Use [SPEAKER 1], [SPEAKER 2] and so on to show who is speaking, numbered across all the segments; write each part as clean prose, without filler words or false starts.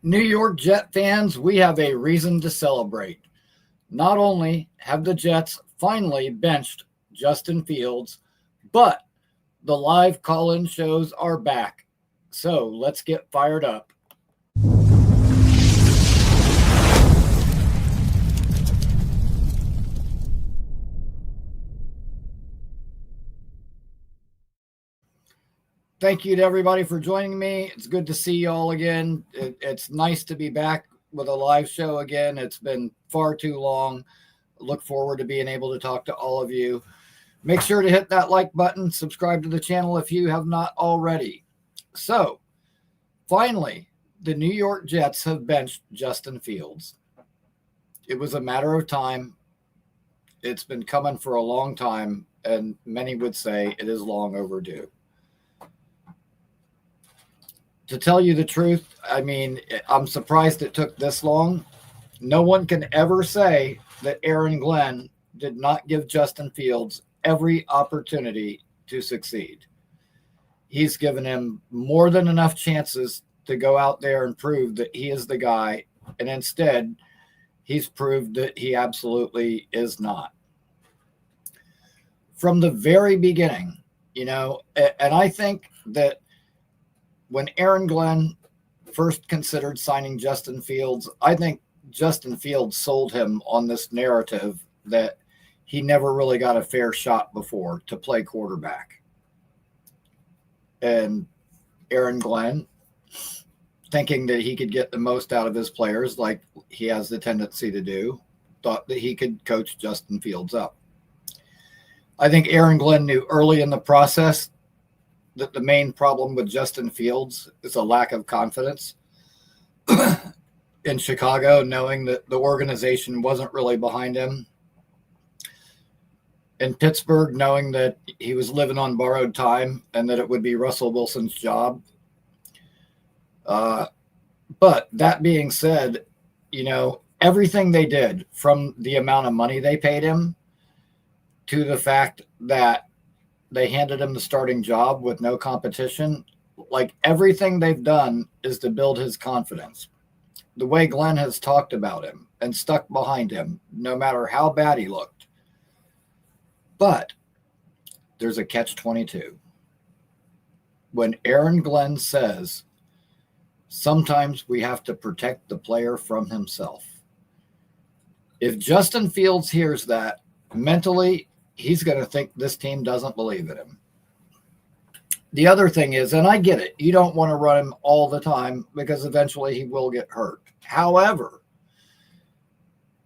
[SPEAKER 1] New York Jet fans, we have a reason to celebrate. Not only have the Jets finally benched Justin Fields, but the live call in shows are back. So let's get fired up. Thank you to everybody for joining me. It's good to see you all again. It's nice to be back with a live show again. It's been far too long. Look forward to being able to talk to all of you. Make sure to hit that like button, subscribe to the channel if you have not already. So, finally, the New York Jets have benched Justin Fields. It was a matter of time. It's been coming for a long time, and many would say it is long overdue. To tell you the truth, I mean, I'm surprised it took this long. No one can ever say that Aaron Glenn did not give Justin Fields every opportunity to succeed. He's given him more than enough chances to go out there and prove that he is the guy, and instead, he's proved that he absolutely is not. From the very beginning, and I think that when Aaron Glenn first considered signing Justin Fields, I think Justin Fields sold him on this narrative that he never really got a fair shot before to play quarterback. And Aaron Glenn, thinking that he could get the most out of his players like he has the tendency to do, thought that he could coach Justin Fields up. I think Aaron Glenn knew early in the process that the main problem with Justin Fields is a lack of confidence in Chicago, knowing that the organization wasn't really behind him. In Pittsburgh, knowing that he was living on borrowed time and that it would be Russell Wilson's job. But that being said, everything they did, from the amount of money they paid him to the fact that they handed him the starting job with no competition, like everything they've done is to build his confidence. The way Glenn has talked about him and stuck behind him, no matter how bad he looked. But there's a catch-22. When Aaron Glenn says, sometimes we have to protect the player from himself. If Justin Fields hears that, mentally, he's going to think this team doesn't believe in him. The other thing is, and I get it, you don't want to run him all the time because eventually he will get hurt. However,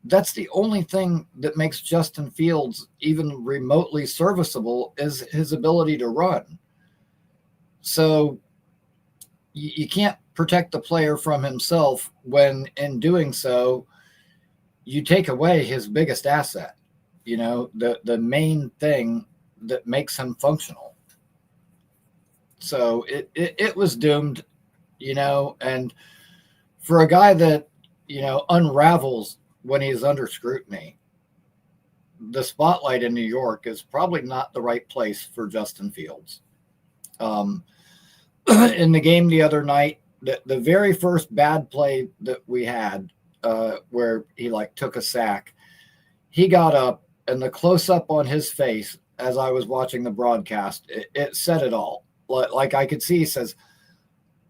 [SPEAKER 1] that's the only thing that makes Justin Fields even remotely serviceable is his ability to run. So you can't protect the player from himself when, in doing so, you take away his biggest asset. The main thing that makes him functional. So it was doomed, and for a guy that, unravels when he's under scrutiny, the spotlight in New York is probably not the right place for Justin Fields. In the game the other night, the very first bad play that we had, where he took a sack, he got up, and the close-up on his face as I was watching the broadcast, it said it all. Like I could see, he says,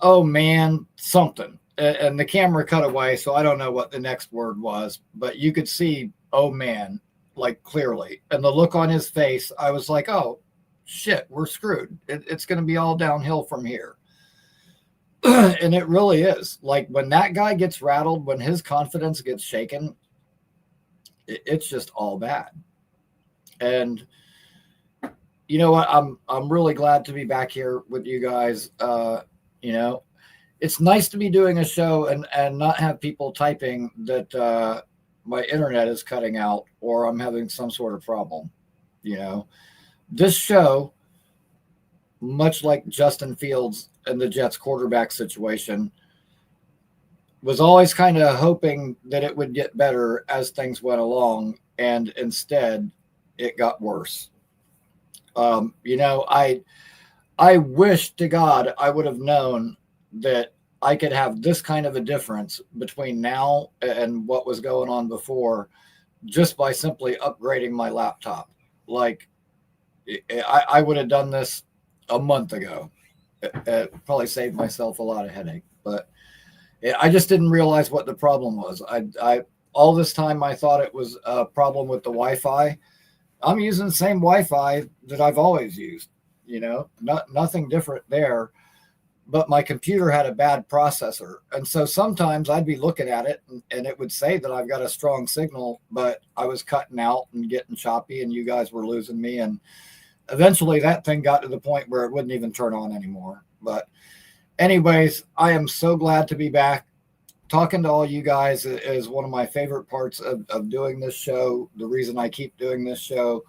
[SPEAKER 1] "Oh, man, something." And the camera cut away, so I don't know what the next word was, but you could see, "Oh, man," clearly. And the look on his face, I was like, oh, shit, we're screwed. It's going to be all downhill from here. And it really is. When that guy gets rattled, when his confidence gets shaken, it's just all bad. And you know what? I'm really glad to be back here with you guys. It's nice to be doing a show and not have people typing that my internet is cutting out or I'm having some sort of problem. This show, much like Justin Fields and the Jets quarterback situation, was always kind of hoping that it would get better as things went along, and instead it got worse. I wish to God I would have known that I could have this kind of a difference between now and what was going on before just by simply upgrading my laptop. Like, I would have done this a month ago. It probably saved myself a lot of headache, but I just didn't realize what the problem was. I all this time I thought it was a problem with the Wi-Fi. I'm using the same Wi-Fi that I've always used. Nothing different there. But my computer had a bad processor, and so sometimes I'd be looking at it, and it would say that I've got a strong signal, but I was cutting out and getting choppy, and you guys were losing me. And eventually, that thing got to the point where it wouldn't even turn on anymore. But anyways, I am so glad to be back. Talking to all you guys is one of my favorite parts of doing this show, the reason I keep doing this show.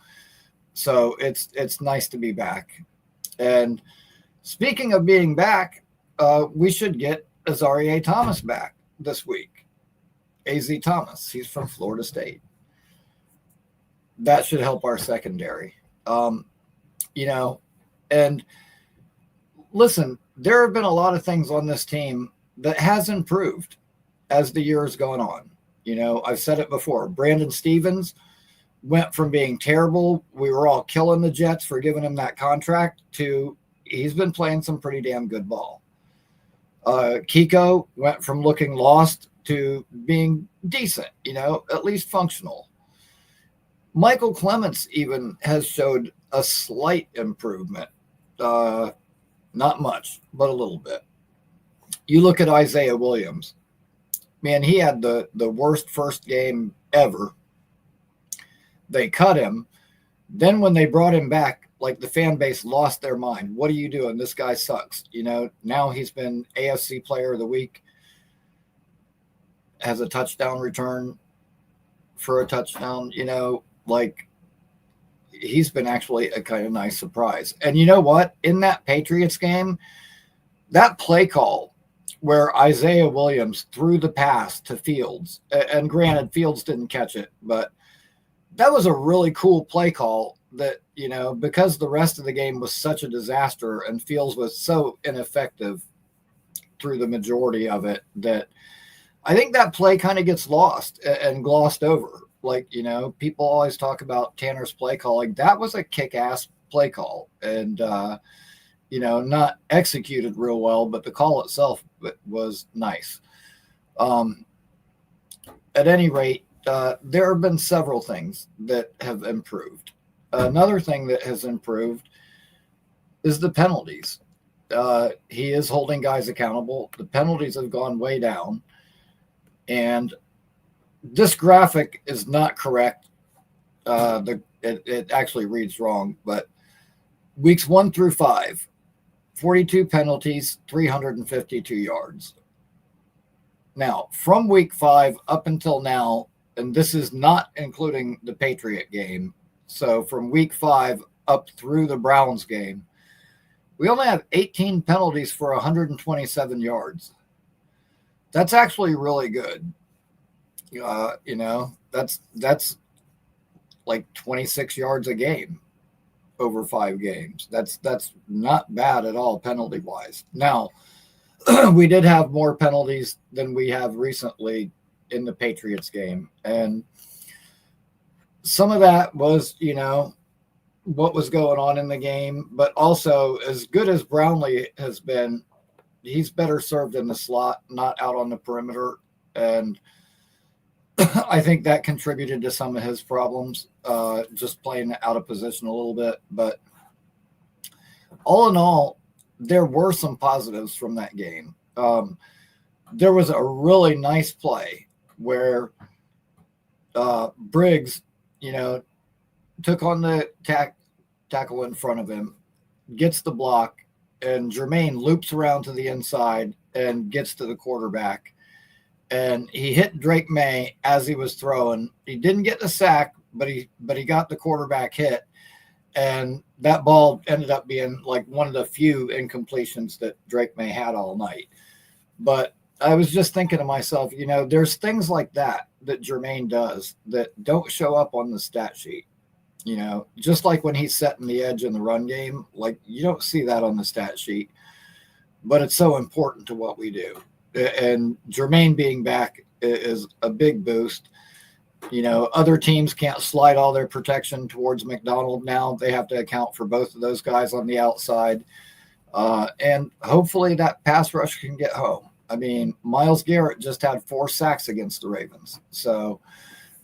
[SPEAKER 1] So it's nice to be back. And speaking of being back, we should get Azareye'h Thomas back this week. AZ Thomas, he's from Florida State. That should help our secondary. And listen, there have been a lot of things on this team that has improved as the year has gone on. I've said it before. Brandon Stevens went from being terrible, we were all killing the Jets for giving him that contract, to he's been playing some pretty damn good ball. Kiko went from looking lost to being decent, at least functional. Michael Clements even has showed a slight improvement. Not much, but a little bit. You look at Isaiah Williams. Man, he had the worst first game ever. They cut him. Then when they brought him back, like, the fan base lost their mind. What are you doing? This guy sucks. Now he's been AFC Player of the Week, has a touchdown return for a touchdown. He's been actually a kind of nice surprise. And you know what? In that Patriots game, that play call where Isaiah Williams threw the pass to Fields, and granted, Fields didn't catch it, but that was a really cool play call that, because the rest of the game was such a disaster and Fields was so ineffective through the majority of it, that I think that play kind of gets lost and glossed over. Like, people always talk about Tanner's play calling. That was a kick-ass play call, and, not executed real well, but the call itself was nice. At any rate, there have been several things that have improved. Another thing that has improved is the penalties. He is holding guys accountable. The penalties have gone way down. And this graphic is not correct. It actually reads wrong, but weeks 1 through 5, 42 penalties, 352 yards. Now, from week 5 up until now, and this is not including the Patriot game, so from week 5 up through the Browns game, we only have 18 penalties for 127 yards. That's actually really good. That's like 26 yards a game over 5 games. That's not bad at all penalty wise. Now, we did have more penalties than we have recently in the Patriots game, and some of that was, what was going on in the game, but also, as good as Brownlee has been, he's better served in the slot, not out on the perimeter, and I think that contributed to some of his problems, just playing out of position a little bit. But all in all, there were some positives from that game. There was a really nice play where Briggs, took on the tackle in front of him, gets the block, and Jermaine loops around to the inside and gets to the quarterback. And he hit Drake May as he was throwing. He didn't get the sack, but he got the quarterback hit. And that ball ended up being like one of the few incompletions that Drake May had all night. But I was just thinking to myself, there's things like that Jermaine does that don't show up on the stat sheet. Just like when he's setting the edge in the run game, like, you don't see that on the stat sheet. but it's so important to what we do. And Jermaine being back is a big boost. Other teams can't slide all their protection towards McDonald now. They have to account for both of those guys on the outside. And hopefully that pass rush can get home. I mean, Myles Garrett just had 4 sacks against the Ravens. So,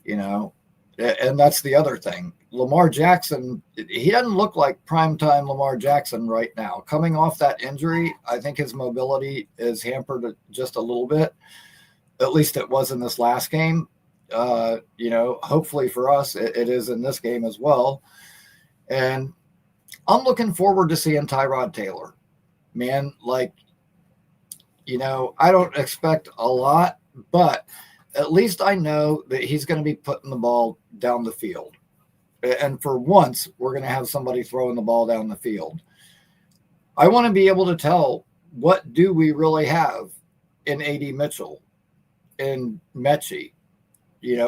[SPEAKER 1] and that's the other thing. Lamar Jackson, he doesn't look like primetime Lamar Jackson right now. Coming off that injury, I think his mobility is hampered just a little bit. At least it was in this last game. Hopefully for us, it is in this game as well. And I'm looking forward to seeing Tyrod Taylor. Man, I don't expect a lot, but at least I know that he's going to be putting the ball down the field. And for once, we're going to have somebody throwing the ball down the field. I want to be able to tell, what do we really have in A.D. Mitchell, in Mechie,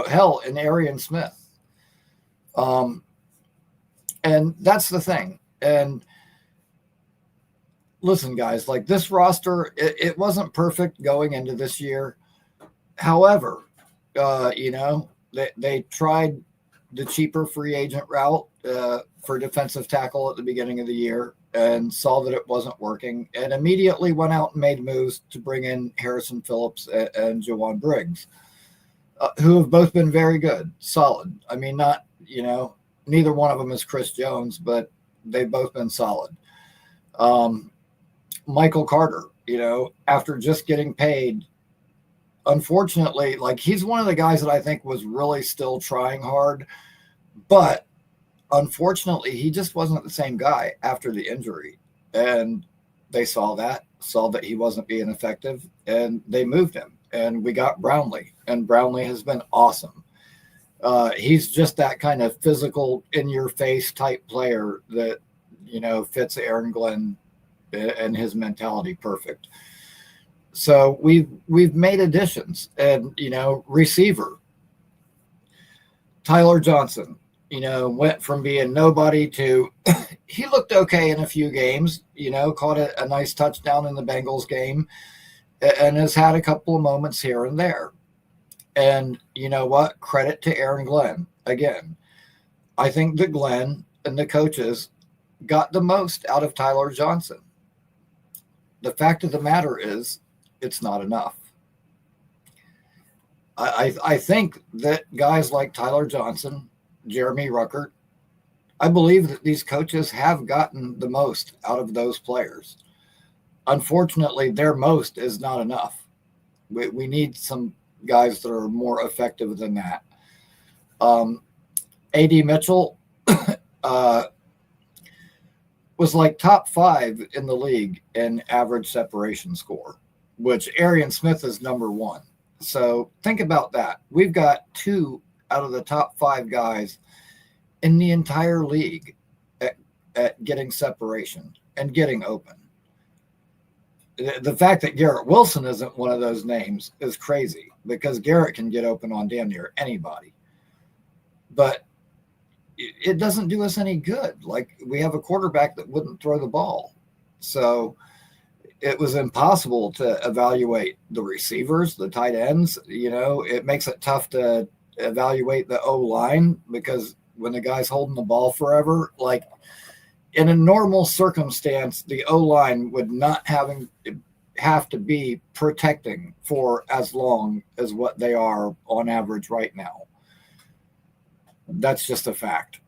[SPEAKER 1] hell, in Arian Smith. And that's the thing. And listen, guys, this roster, it wasn't perfect going into this year. However, they tried the cheaper free agent route for defensive tackle at the beginning of the year and saw that it wasn't working, and immediately went out and made moves to bring in Harrison Phillips and Jawan Briggs, who have both been very good, solid. I mean, not, neither one of them is Chris Jones, but they've both been solid. Michael Carter, after just getting paid, unfortunately, he's one of the guys that I think was really still trying hard, but unfortunately, he just wasn't the same guy after the injury. And they saw that he wasn't being effective, and they moved him. And we got Brownlee, and Brownlee has been awesome. He's just that kind of physical, in-your-face type player that, fits Aaron Glenn and his mentality perfect. So we've made additions, and receiver Tyler Johnson, went from being nobody to he looked okay in a few games, caught a nice touchdown in the Bengals game, and has had a couple of moments here and there. And you know what? Credit to Aaron Glenn. Again, I think that Glenn and the coaches got the most out of Tyler Johnson. The fact of the matter is, it's not enough. I think that guys like Tyler Johnson, Jeremy Ruckert, I believe that these coaches have gotten the most out of those players. Unfortunately, their most is not enough. We need some guys that are more effective than that. A.D. Mitchell was top 5 in the league in average separation score, which Arian Smith is number 1. So think about that. We've got 2 out of the top 5 guys in the entire league at getting separation and getting open. The fact that Garrett Wilson isn't one of those names is crazy, because Garrett can get open on damn near anybody. But it doesn't do us any good. We have a quarterback that wouldn't throw the ball. So it was impossible to evaluate the receivers, the tight ends. It makes it tough to evaluate the O-line, because when the guy's holding the ball forever, in a normal circumstance, the O-line would not have to be protecting for as long as what they are on average right now. That's just a fact.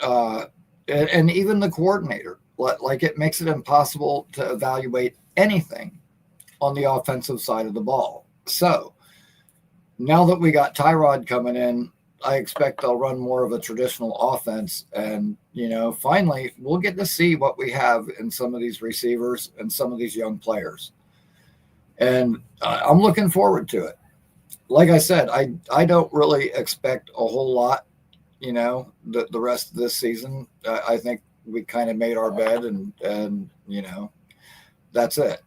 [SPEAKER 1] And even the coordinator, it makes it impossible to evaluate anything on the offensive side of the ball. So now that we got Tyrod coming in, I expect they'll run more of a traditional offense. And, finally, we'll get to see what we have in some of these receivers and some of these young players. And I'm looking forward to it. Like I said, I don't really expect a whole lot, the rest of this season. I think we kind of made our bed, and that's it.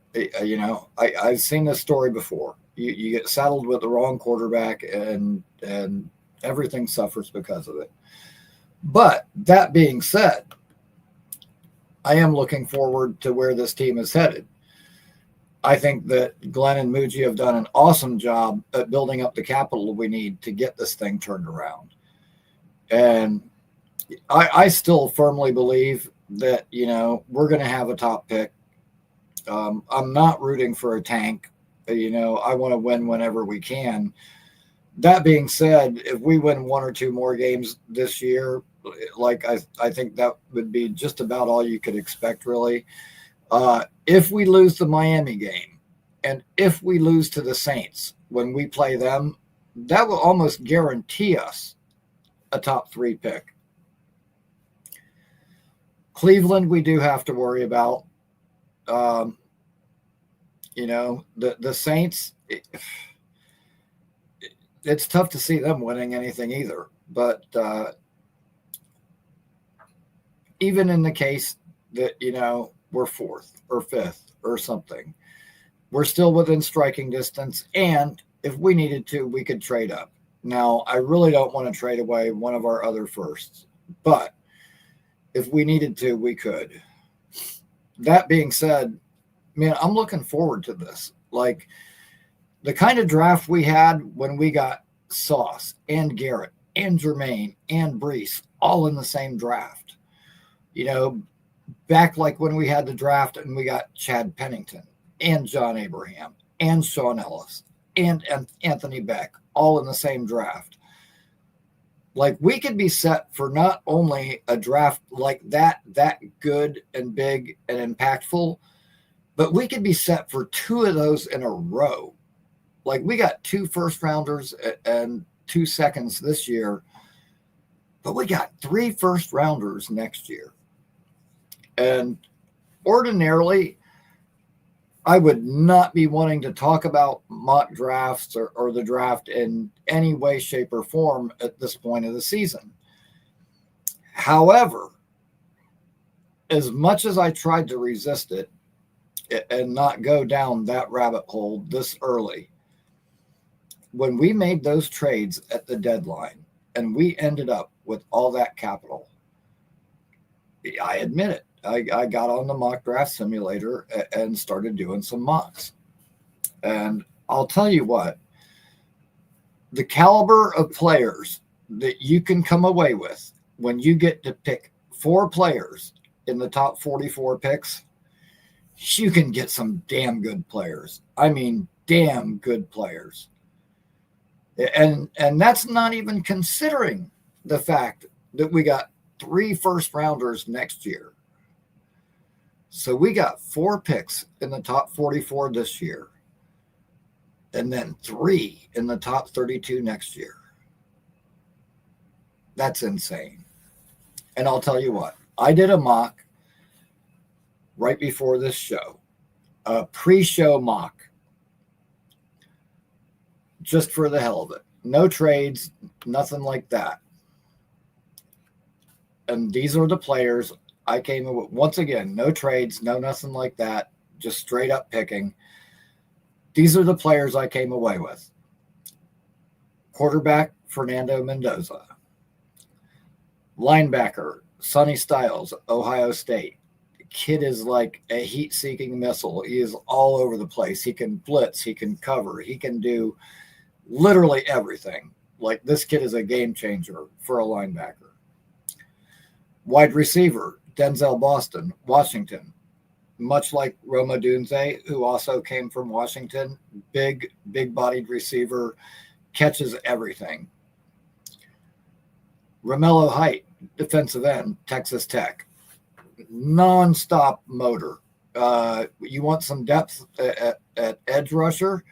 [SPEAKER 1] I've seen this story before. You get saddled with the wrong quarterback, and everything suffers because of it. But that being said, I am looking forward to where this team is headed. I think that Glenn and Muji have done an awesome job at building up the capital we need to get this thing turned around. And I still firmly believe that, we're going to have a top pick. I'm not rooting for a tank. I want to win whenever we can. That being said, if we win one or two more games this year, I think that would be just about all you could expect, really. If we lose the Miami game and if we lose to the Saints when we play them, that will almost guarantee us a top 3 pick. Cleveland, we do have to worry about. The Saints, it's tough to see them winning anything either. But even in the case that, we're 4th or 5th or something, we're still within striking distance. And if we needed to, we could trade up. Now, I really don't want to trade away one of our other firsts, but if we needed to, we could. That being said, man, I'm looking forward to this. Like the kind of draft we had when we got Sauce and Garrett and Jermaine and Brees all in the same draft. Back like when we had the draft and we got Chad Pennington and John Abraham and Sean Ellis and Anthony Beck all in the same draft. Like we could be set for not only a draft like that good and big and impactful, but we could be set for 2 of those in a row. Like we got 2 first rounders and 2 seconds this year, but we got 3 first rounders next year. And ordinarily, I would not be wanting to talk about mock drafts or the draft in any way, shape, or form at this point of the season. However, as much as I tried to resist it and not go down that rabbit hole this early, when we made those trades at the deadline and we ended up with all that capital, I admit it. I got on the mock draft simulator and started doing some mocks. And I'll tell you what, the caliber of players that you can come away with when you get to pick 4 players in the top 44 picks, you can get some damn good players. I mean, damn good players. And that's not even considering the fact that we got 3 first rounders next year. So we got 4 picks in the top 44 this year, and then 3 in the top 32 next year. That's insane. And I'll tell you what, I did a mock right before this show, a pre-show mock, just for the hell of it. No trades, nothing like that. And these are the players I came in with. Once again, no trades, no nothing like that, just straight up picking. These are the players I came away with. Quarterback, Fernando Mendoza. Linebacker, Sonny Styles, Ohio State. The kid is like a heat-seeking missile. He is all over the place. He can blitz, he can cover, he can do literally everything. Like this kid is a game changer for a linebacker. Wide receiver, Denzel Boston, Washington. Much like Roma Dunze, who also came from Washington, big-bodied receiver, catches everything. Romello Height, defensive end, Texas Tech. Non-stop motor. You want some depth at edge rusher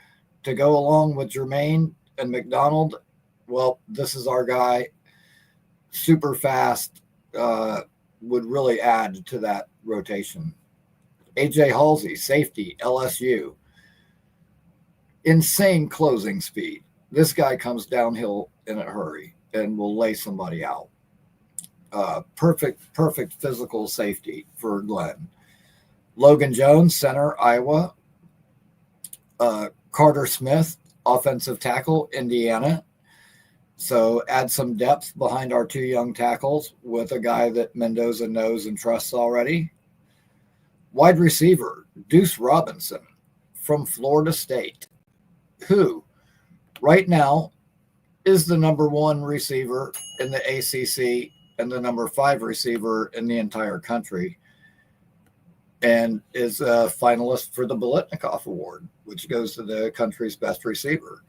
[SPEAKER 1] to go along with Jermaine and McDonald? Well, this is our guy. Super fast. Would really add to that rotation. AJ Halsey, safety, LSU. Insane closing speed. This guy comes downhill in a hurry and will lay somebody out. Perfect physical safety for Glenn. Logan Jones, center, Iowa. Carter Smith, offensive tackle, Indiana. So add some depth behind our 2 young tackles with a guy that Mendoza knows and trusts already. Wide receiver, Deuce Robinson, from Florida State, who right now is the number 1 receiver in the ACC and the number 5 receiver in the entire country, and is a finalist for the Biletnikoff Award, which goes to the country's best receiver.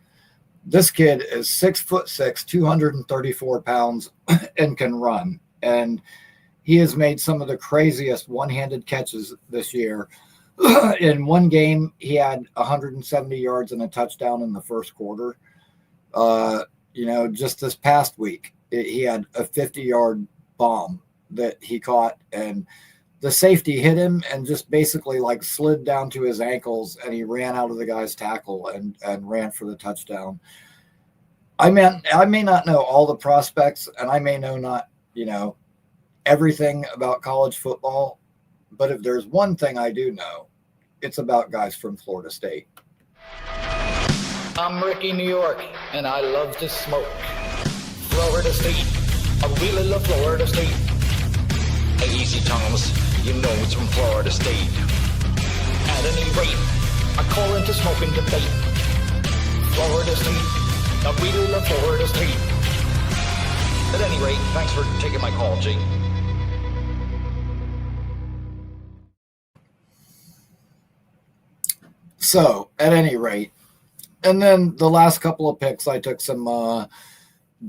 [SPEAKER 1] This kid is 6'6", 234 pounds, and can run. And he has made some of the craziest one-handed catches this year. In one game, he had 170 yards and a touchdown in the first quarter. Just this past week, he had a 50-yard bomb that he caught, and the safety hit him and just basically like slid down to his ankles, and he ran out of the guy's tackle and ran for the touchdown. I may not know all the prospects, and I may not everything about college football, but if there's one thing I do know, it's about guys from Florida State.
[SPEAKER 2] I'm Ricky, New York, and I love to smoke. Florida State, I really love Florida State. Hey, easy Thomas, you know it's from Florida State. At any rate, I call into smoking debate. Florida State, I really love Florida State. At any rate, thanks for taking my call, G.
[SPEAKER 1] So, at any rate, and then the last couple of picks, I took some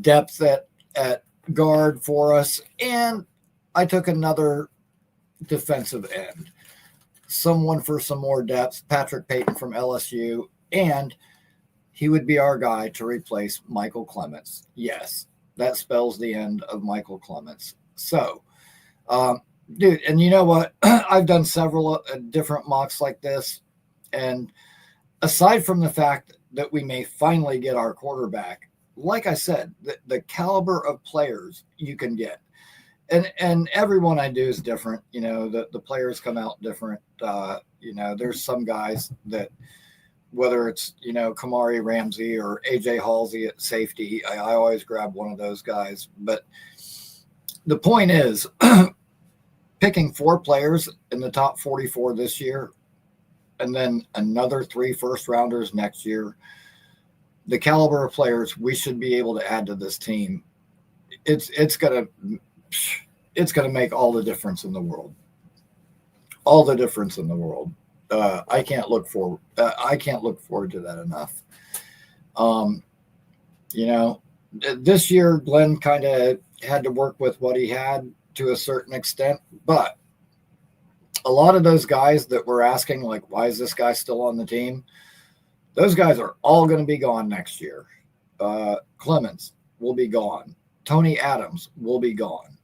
[SPEAKER 1] depth at guard for us, and I took another defensive end, someone for some more depth, Patrick Payton from LSU, and he would be our guy to replace Michael Clements. Yes, that spells the end of Michael Clements. So, dude, and you know what? I've done several different mocks like this, and aside from the fact that we may finally get our quarterback, like I said, the caliber of players you can get, and everyone I do is different. The players come out different. There's some guys that, whether it's Kamari Ramsey or AJ Halsey at safety, I always grab one of those guys. But the point is, picking 4 players in the top 44 this year, and then another 3 first-rounders next year, the caliber of players we should be able to add to this team, it's gonna make all the difference in the world. All the difference in the world. I can't look forward to that enough. This year Glenn kind of had to work with what he had to a certain extent, but a lot of those guys that were asking, like, why is this guy still on the team? Those guys are all going to be gone next year. Clements will be gone. Tony Adams will be gone.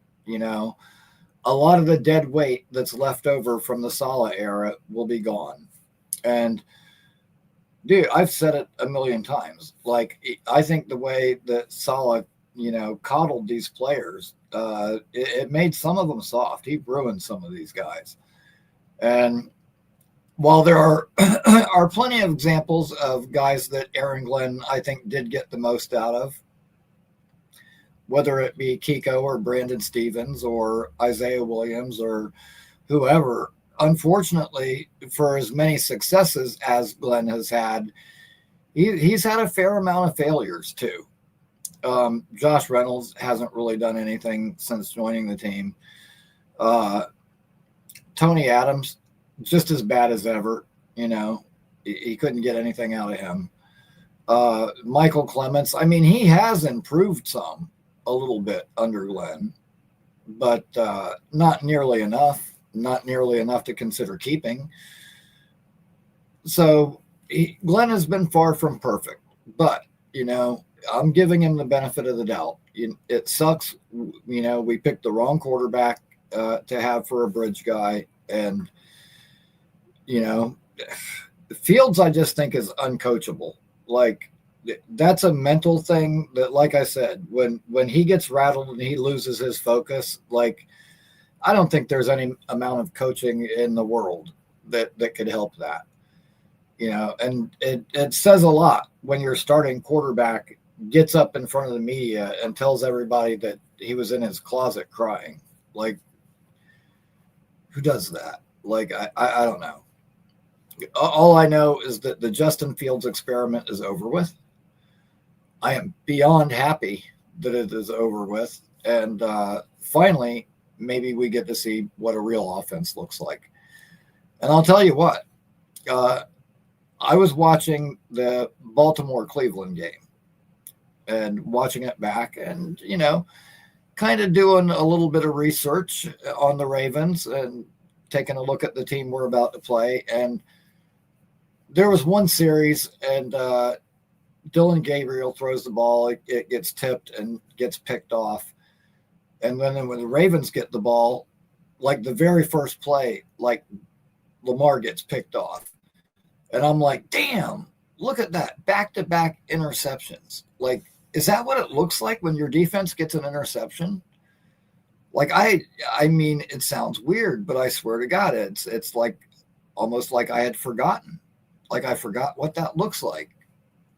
[SPEAKER 1] A lot of the dead weight that's left over from the Saleh era will be gone. And, dude, I've said it a million times. Like, I think the way that Saleh, coddled these players, it made some of them soft. He ruined some of these guys. And while there are plenty of examples of guys that Aaron Glenn, I think, did get the most out of, whether it be Kiko or Brandon Stevens or Isaiah Williams or whoever, unfortunately, for as many successes as Glenn has had, he's had a fair amount of failures too. Josh Reynolds hasn't really done anything since joining the team. Tony Adams, just as bad as ever. He couldn't get anything out of him. Michael Clements, I mean, he has improved some a little bit under Glenn, but not nearly enough to consider keeping. So Glenn has been far from perfect, but I'm giving him the benefit of the doubt. It sucks. We picked the wrong quarterback to have for a bridge guy, and Fields, I just think, is uncoachable. Like, that's a mental thing that, like I said, when he gets rattled and he loses his focus, like, I don't think there's any amount of coaching in the world that could help that. And it says a lot when your starting quarterback gets up in front of the media and tells everybody that he was in his closet crying. Like, who does that? Like, I don't know. All I know is that the Justin Fields experiment is over with. I am beyond happy that it is over with. And finally, maybe we get to see what a real offense looks like. And I'll tell you what, I was watching the Baltimore Cleveland game and watching it back and, kind of doing a little bit of research on the Ravens and taking a look at the team we're about to play. And there was one series, and Dylan Gabriel throws the ball. It gets tipped and gets picked off. And then when the Ravens get the ball, like the very first play, like Lamar gets picked off. And I'm like, damn, look at that. Back-to-back interceptions. Like, is that what it looks like when your defense gets an interception? Like, I mean, it sounds weird, but I swear to God, it's like almost like I had forgotten. Like I forgot what that looks like.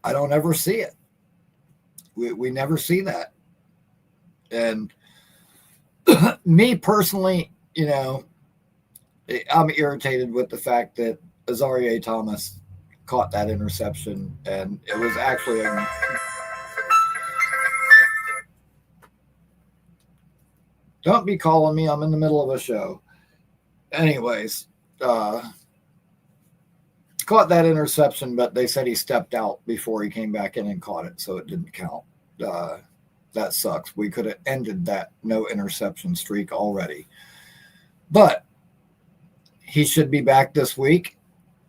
[SPEAKER 1] I don't ever see it. We never see that. And me personally, I'm irritated with the fact that Azaria Thomas caught that interception, and it was actually don't be calling me. I'm in the middle of a show. Anyways, caught that interception, but they said he stepped out before he came back in and caught it, so it didn't count. That sucks. We could have ended that no interception streak already. But he should be back this week,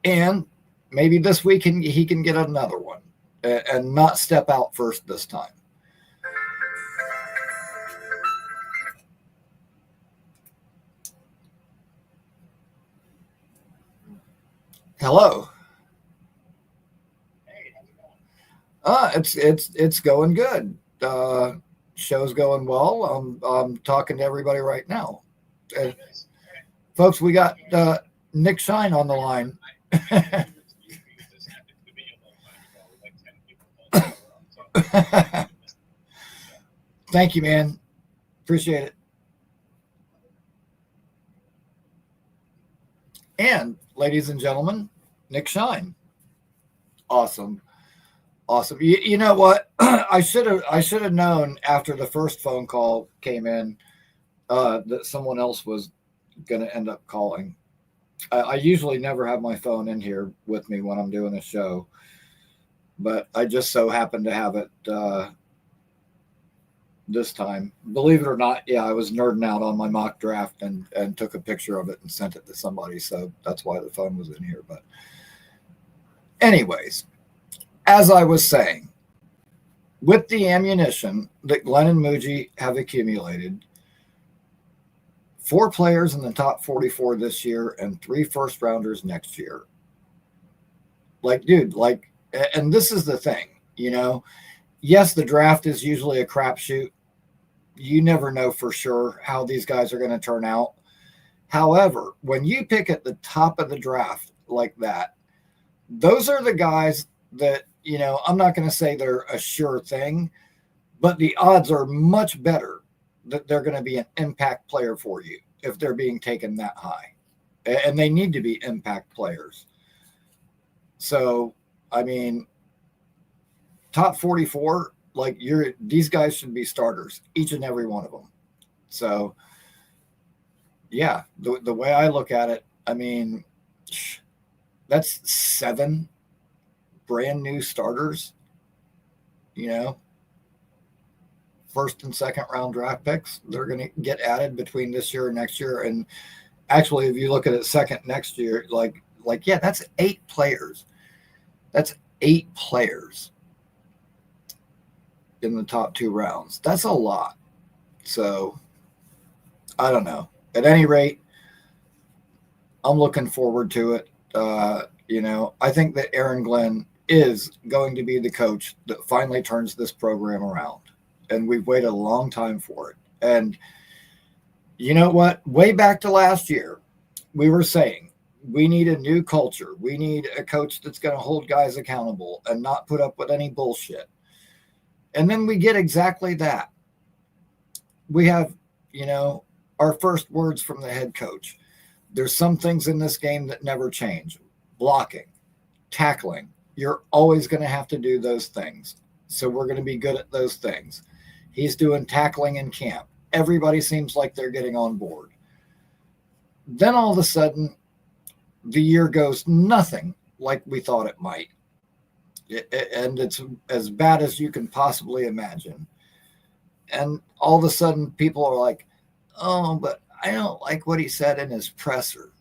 [SPEAKER 1] and maybe this week he can get another one and not step out first this time. Hello. It's going good. Show's going well. I'm talking to everybody right now. Folks, we got Nick Shine on the line. Thank you, man. Appreciate it. And ladies and gentlemen, Nick Shine. Awesome. You know what? I should have known after the first phone call came in that someone else was going to end up calling. I usually never have my phone in here with me when I'm doing a show, but I just so happened to have it this time. Believe it or not, yeah, I was nerding out on my mock draft and took a picture of it and sent it to somebody, so that's why the phone was in here. But anyways, as I was saying, with the ammunition that Glenn and Muji have accumulated, 4 players in the top 44 this year and 3 first-rounders next year. Like, dude, and this is the thing, yes, the draft is usually a crapshoot. You never know for sure how these guys are going to turn out. However, when you pick at the top of the draft like that, those are the guys that, I'm not going to say they're a sure thing, but the odds are much better that they're going to be an impact player for you if they're being taken that high. And they need to be impact players. So, I mean, top 44, these guys should be starters, each and every one of them. So, yeah, the way I look at it, I mean, that's 7 brand new starters, first and second round draft picks. They're going to get added between this year and next year. And actually, if you look at it second next year, yeah, that's 8 players. That's 8 players in the top 2 rounds. That's a lot. So I don't know. At any rate, I'm looking forward to it. I think that Aaron Glenn is going to be the coach that finally turns this program around. And we've waited a long time for it. And you know what? Way back to last year, we were saying we need a new culture. We need a coach that's going to hold guys accountable and not put up with any bullshit. And then we get exactly that. We have, our first words from the head coach. There's some things in this game that never change. blocking, tackling. You're always going to have to do those things. So we're going to be good at those things. He's doing tackling in camp. Everybody seems like they're getting on board. Then all of a sudden, the year goes nothing like we thought it might. And it's as bad as you can possibly imagine. And all of a sudden, people are like, oh, but I don't like what he said in his presser.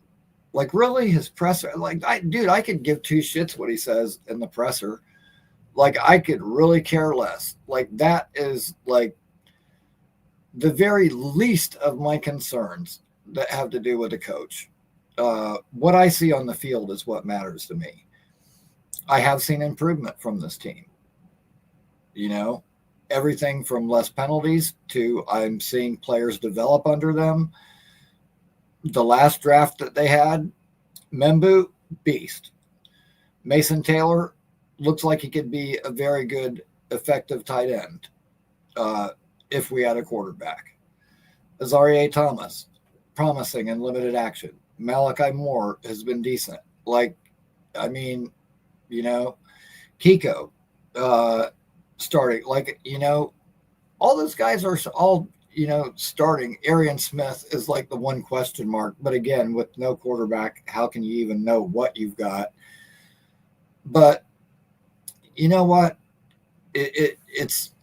[SPEAKER 1] Like, really? His presser? Like, I could give two shits what he says in the presser. Like, I could really care less. Like, that is like the very least of my concerns that have to do with a coach. What I see on the field is what matters to me. I have seen improvement from this team. You know, everything from less penalties to I'm seeing players develop under them. The last draft that they had, Membu, beast. Mason Taylor looks like he could be a very good, effective tight end if we had a quarterback. Azarie Thomas, promising in limited action. Malachi Moore has been decent. Like, I mean, you know, Kiko starting. Like, you know, all those guys are all, you know, starting. Arian Smith is like the one question mark. But again, with no quarterback, how can you even know what you've got? But you know what? It's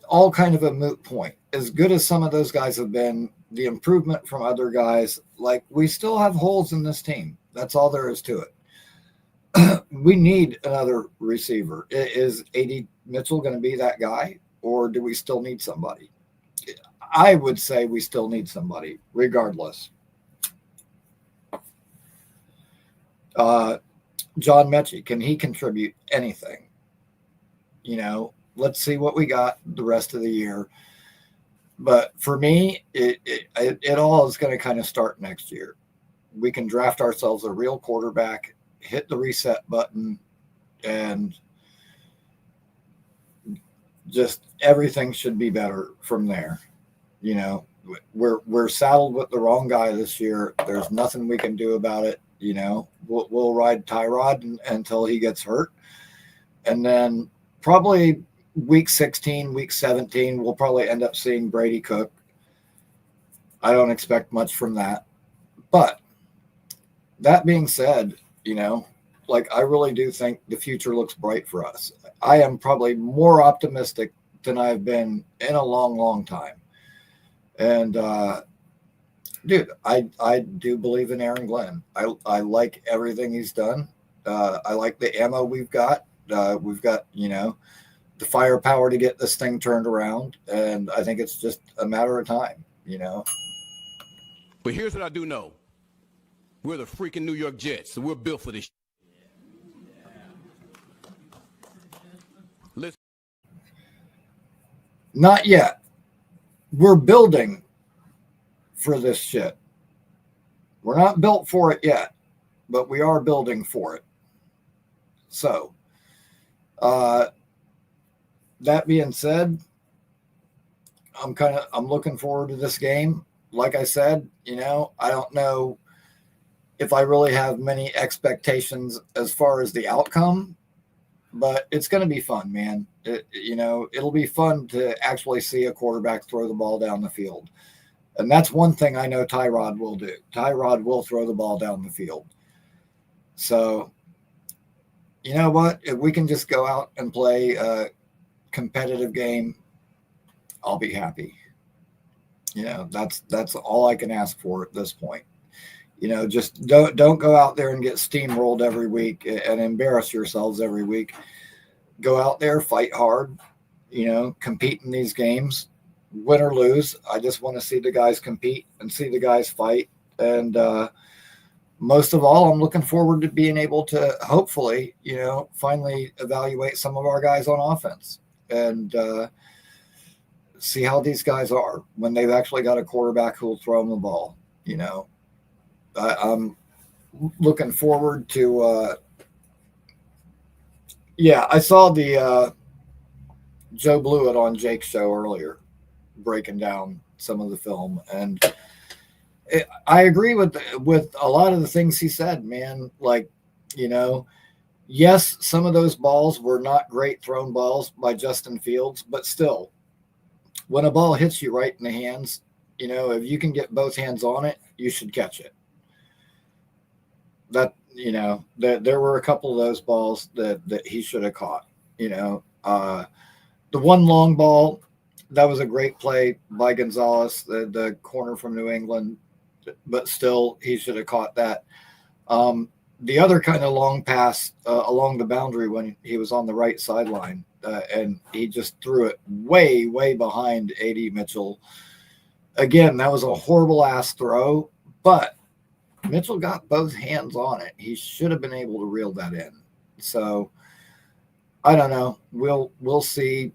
[SPEAKER 1] all kind of a moot point. As good as some of those guys have been, the improvement from other guys, like, we still have holes in this team. That's all there is to it. We need another receiver. Is A.D. Mitchell going to be that guy, or do we still need somebody? I would say we still need somebody, regardless. John Mechie, can he contribute anything? You know, let's see what we got the rest of the year. But for me, it all is going to kind of start next year. We can draft ourselves a real quarterback, hit the reset button, and just everything should be better from there. You know, we're saddled with the wrong guy this year. There's nothing we can do about it. You know, we'll ride Tyrod until he gets hurt, and then probably week 16, week 17, we'll probably end up seeing Brady Cook. I don't expect much from that. But that being said, you know, like, I really do think the future looks bright for us. I am probably more optimistic than I've been in a long, long time. And, dude, I do believe in Aaron Glenn. I like everything he's done. I like the ammo we've got. We've got, you know, the firepower to get this thing turned around, and I think it's just a matter of time, you know.
[SPEAKER 3] But here's what I do know. We're the freaking New York Jets, so we're built for this. Listen.
[SPEAKER 1] Not yet. We're building for this shit. We're not built for it yet, but we are building for it. So, that being said, I'm looking forward to this game. Like I said, you know, I don't know if I really have many expectations as far as the outcome, but it's going to be fun, man. You know, it'll be fun to actually see a quarterback throw the ball down the field. And that's one thing I know Tyrod will do. Tyrod will throw the ball down the field. So, you know what? If we can just go out and play a competitive game, I'll be happy. You know, that's all I can ask for at this point. You know, just don't go out there and get steamrolled every week and embarrass yourselves every week. Go out there, fight hard, you know, compete in these games, win or lose. I just want to see the guys compete and see the guys fight. And most of all, I'm looking forward to being able to hopefully, you know, finally evaluate some of our guys on offense and see how these guys are when they've actually got a quarterback who will throw them the ball. You know, I'm looking forward to I saw the Joe Blewett on Jake's show earlier breaking down some of the film, and I agree with a lot of the things he said, man. Like, You know, yes, some of those balls were not great thrown balls by Justin Fields, but still, when a ball hits you right in the hands, if you can get both hands on it, you should catch it. There were a couple of those balls that he should have caught. The one long ball, that was a great play by Gonzalez, the corner from New England, but still, he should have caught that. The other kind of long pass along the boundary when he was on the right sideline, and he just threw it way, way behind A.D. Mitchell. Again, that was a horrible ass throw, but Mitchell got both hands on it. He should have been able to reel that in. So I don't know. We'll see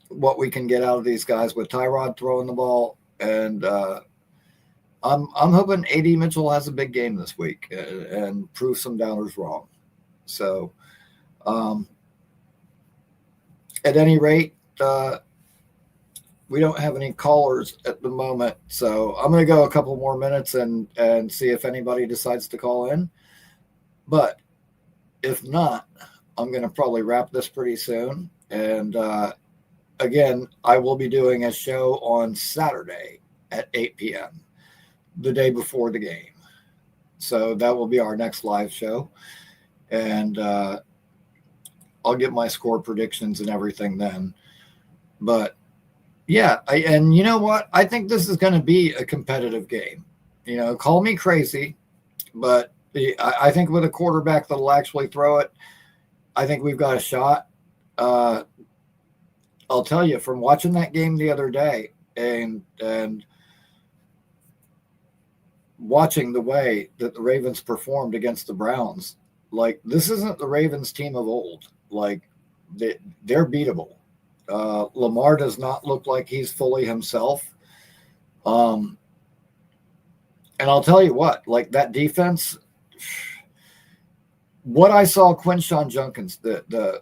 [SPEAKER 1] what we can get out of these guys with Tyrod throwing the ball, and I'm hoping A.D. Mitchell has a big game this week and prove some doubters wrong. So, at any rate, we don't have any callers at the moment, so I'm going to go a couple more minutes and see if anybody decides to call in. But if not, I'm going to probably wrap this pretty soon. And again, I will be doing a show on Saturday at 8 p.m., the day before the game. So that will be our next live show. And I'll get my score predictions and everything then. But yeah, and you know what? I think this is going to be a competitive game. Call me crazy, but I think with a quarterback that'll actually throw it, I think we've got a shot. I'll tell you, from watching that game the other day and watching the way that the Ravens performed against the Browns, like, this isn't the Ravens team of old. Like, they're beatable. Lamar does not look like he's fully himself. And I'll tell you what, like, that defense, what I saw Quinshawn Junkins, the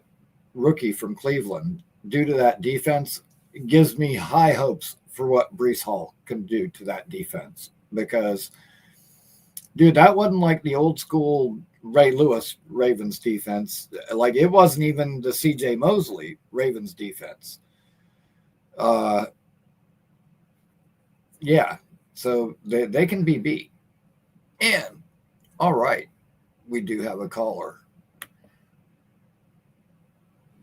[SPEAKER 1] rookie from Cleveland, do to that defense gives me high hopes for what Breece Hall can do to that defense. Because, dude, that wasn't like the old school Ray Lewis Ravens defense. Like, it wasn't even the C.J. Mosley Ravens defense. Yeah, so they can be beat. And, all right, we do have a caller.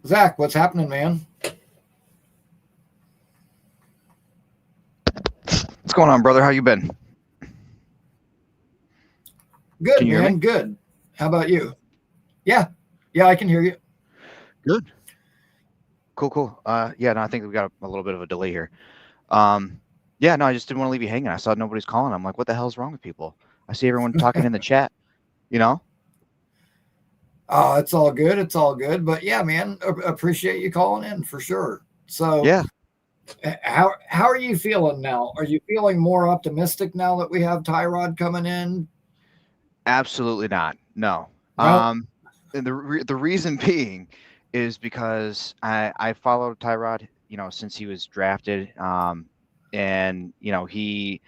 [SPEAKER 1] Zach, what's happening, man?
[SPEAKER 4] What's going on, brother? How you been?
[SPEAKER 1] Good,
[SPEAKER 4] Can you hear
[SPEAKER 1] man.
[SPEAKER 4] me?
[SPEAKER 1] Good. How about you? Yeah, I can hear you.
[SPEAKER 4] Good. Cool. Yeah, no, I think we got a little bit of a delay here. Yeah, no, I just didn't want to leave you hanging. I saw nobody's calling. I'm like, what the hell's wrong with people? I see everyone talking in the chat,
[SPEAKER 1] Oh, it's all good. It's all good. But yeah, man, appreciate you calling in for sure. So
[SPEAKER 4] Yeah.
[SPEAKER 1] How are you feeling now? Are you feeling more optimistic now that we have Tyrod coming in?
[SPEAKER 4] Absolutely not. No.
[SPEAKER 1] No?
[SPEAKER 4] And the reason being is because I followed Tyrod, since he was drafted. And he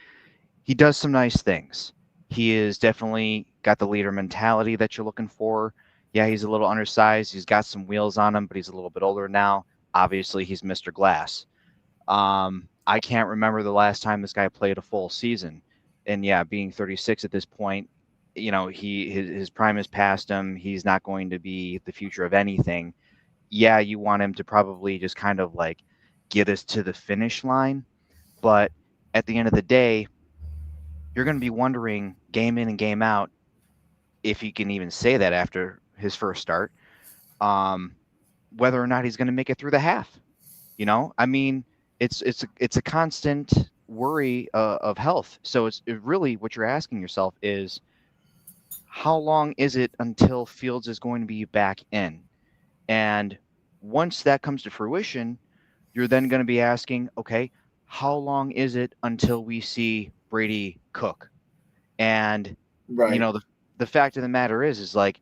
[SPEAKER 4] does some nice things. He is definitely got the leader mentality that you're looking for. Yeah, he's a little undersized. He's got some wheels on him, but he's a little bit older now. Obviously, he's Mr. Glass. I can't remember the last time this guy played a full season. And yeah, being 36 at this point, his prime is past him. He's not going to be the future of anything. Yeah, you want him to probably just kind of like get us to the finish line. But at the end of the day, you're going to be wondering game in and game out if he can even say that after his first start, whether or not he's going to make it through the half. I mean, it's a constant worry of health. So it's really what you're asking yourself is, how long is it until Fields is going to be back in? And once that comes to fruition, you're then going to be asking, okay, how long is it until we see Brady cook? And
[SPEAKER 1] Right.
[SPEAKER 4] The fact of the matter is like,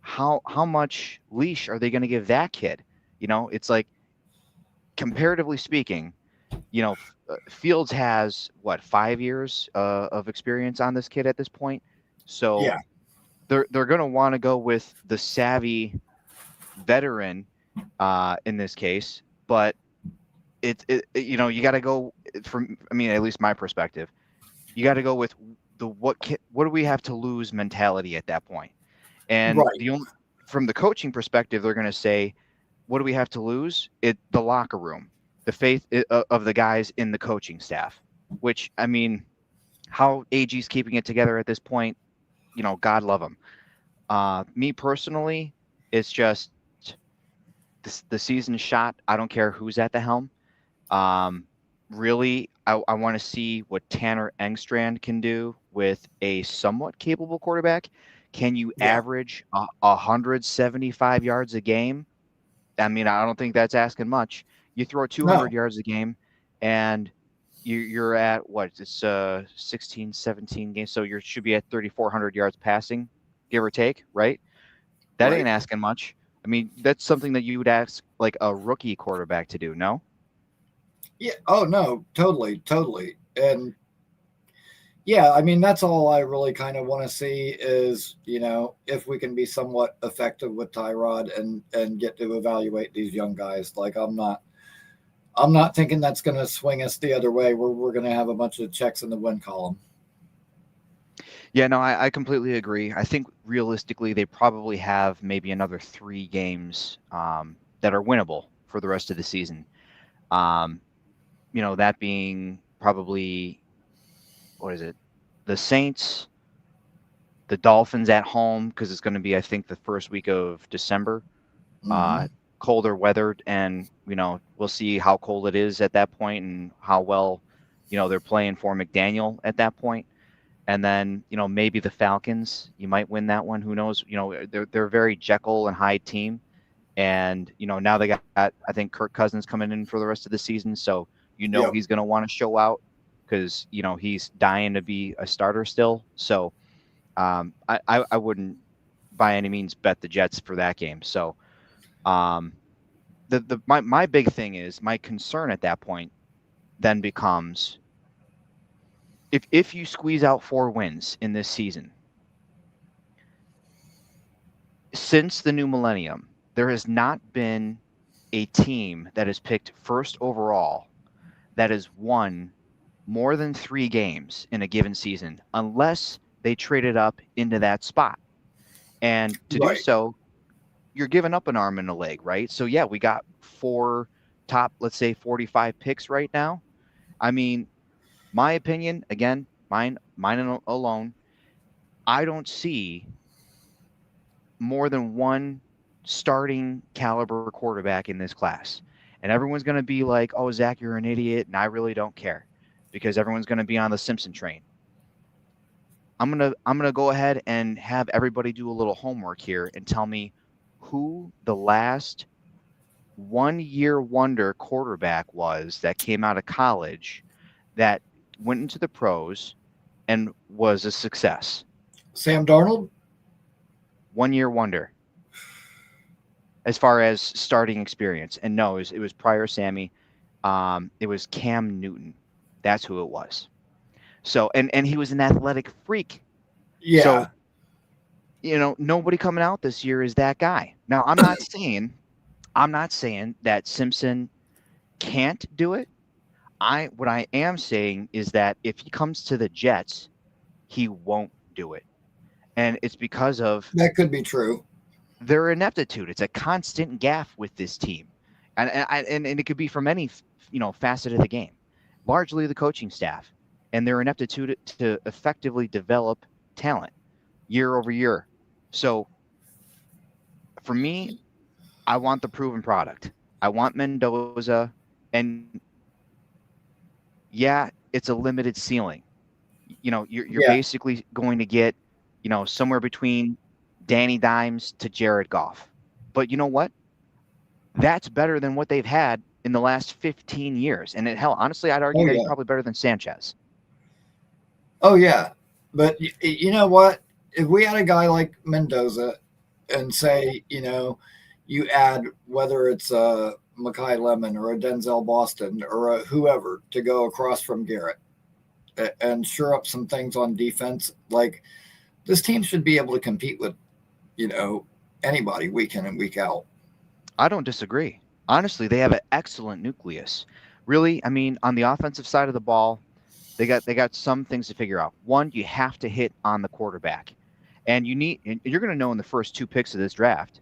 [SPEAKER 4] how much leash are they going to give that kid? It's like, comparatively speaking, Fields has 5 years of experience on this kid at this point. So
[SPEAKER 1] Yeah.
[SPEAKER 4] they're going to want to go with the savvy veteran in this case, but you know, you got to go from, I mean, at least my perspective, you got to go with the what do we have to lose mentality at that point. And
[SPEAKER 1] Right.
[SPEAKER 4] the only, from the coaching perspective, they're going to say, what do we have to lose? The locker room, the faith of the guys in the coaching staff, which, I mean, how AG's keeping it together at this point, you know, God love him. Me personally, it's just the season's shot. I don't care who's at the helm. Um, really, I want to see what Tanner Engstrand can do with a somewhat capable quarterback. Can you
[SPEAKER 1] Yeah.
[SPEAKER 4] average 175 yards a game? I mean, I don't think that's asking much. You throw 200
[SPEAKER 1] No.
[SPEAKER 4] yards a game, and you're at what? It's 16, 17 games, so you should be at 3,400 yards passing, give or take, right? That
[SPEAKER 1] Right.
[SPEAKER 4] ain't asking much. I mean, that's something that you would ask like a rookie quarterback to do, no?
[SPEAKER 1] Yeah. Oh no. Totally. Totally. And yeah, I mean that's all I really kind of want to see is, you know, if we can be somewhat effective with Tyrod and get to evaluate these young guys. Like I'm not thinking that's going to swing us the other way where we're going to have a bunch of checks in the win column.
[SPEAKER 4] Yeah, no, I completely agree. I think realistically, they probably have maybe another 3 games that are winnable for the rest of the season. Um, you know, that being probably, what is it? The Saints, the Dolphins at home, because it's going to be, I think, the first week of December.
[SPEAKER 1] Mm-hmm.
[SPEAKER 4] Colder weathered, and, you know, we'll see how cold it is at that point and how well, you know, they're playing for McDaniel at that point. And then, you know, maybe the Falcons, you might win that one. Who knows? You know, they're a very Jekyll and Hyde team. And, you know, now they got, I think, Kirk Cousins coming in for the rest of the season. So, you know,
[SPEAKER 1] Yep.
[SPEAKER 4] he's going to want to show out because, you know, he's dying to be a starter still. So I wouldn't by any means bet the Jets for that game. So um, my big thing is, my concern at that point then becomes, if you squeeze out 4 wins in this season, since the new millennium, there has not been a team that is picked first overall that has won more than 3 games in a given season, unless they traded up into that spot. And to do
[SPEAKER 1] Right.
[SPEAKER 4] so, you're giving up an arm and a leg, right? So yeah, we got 4 top, let's say 45 picks right now. I mean, my opinion, again, mine alone, I don't see more than one starting caliber quarterback in this class. And everyone's going to be like, oh, Zach, you're an idiot. And I really don't care, because everyone's going to be on the Simpson train. I'm gonna go ahead and have everybody do a little homework here and tell me who the last 1-year wonder quarterback was that came out of college that went into the pros and was a success.
[SPEAKER 1] Sam Darnold?
[SPEAKER 4] 1-year wonder as far as starting experience. And no, it was prior Sammy. It was Cam Newton. That's who it was. So, and he was an athletic freak.
[SPEAKER 1] Yeah.
[SPEAKER 4] So, you know, nobody coming out this year is that guy. Now, I'm not saying that Simpson can't do it. What I am saying is that if he comes to the Jets, he won't do it. And it's because of
[SPEAKER 1] That could be true.
[SPEAKER 4] their ineptitude. It's a constant gaffe with this team. And it could be from any, you know, facet of the game, largely the coaching staff and their ineptitude to effectively develop talent year over year. So for me, I want the proven product. I want Mendoza, and yeah, it's a limited ceiling. You know, you're
[SPEAKER 1] Yeah.
[SPEAKER 4] basically going to get, you know, somewhere between Danny Dimes to Jared Goff. But you know what? That's better than what they've had in the last 15 years. And hell, honestly, I'd argue
[SPEAKER 1] Oh
[SPEAKER 4] that he's
[SPEAKER 1] yeah.
[SPEAKER 4] probably better than Sanchez.
[SPEAKER 1] Oh yeah. But you know what? If we had a guy like Mendoza and say, you know, you add whether it's a Makai Lemon or a Denzel Boston or a whoever to go across from Garrett and shore up some things on defense, like this team should be able to compete with, anybody week in and week out.
[SPEAKER 4] I don't disagree. Honestly, they have an excellent nucleus. Really, I mean, on the offensive side of the ball, they got some things to figure out. One, you have to hit on the quarterback. And you're going to know in the first 2 picks of this draft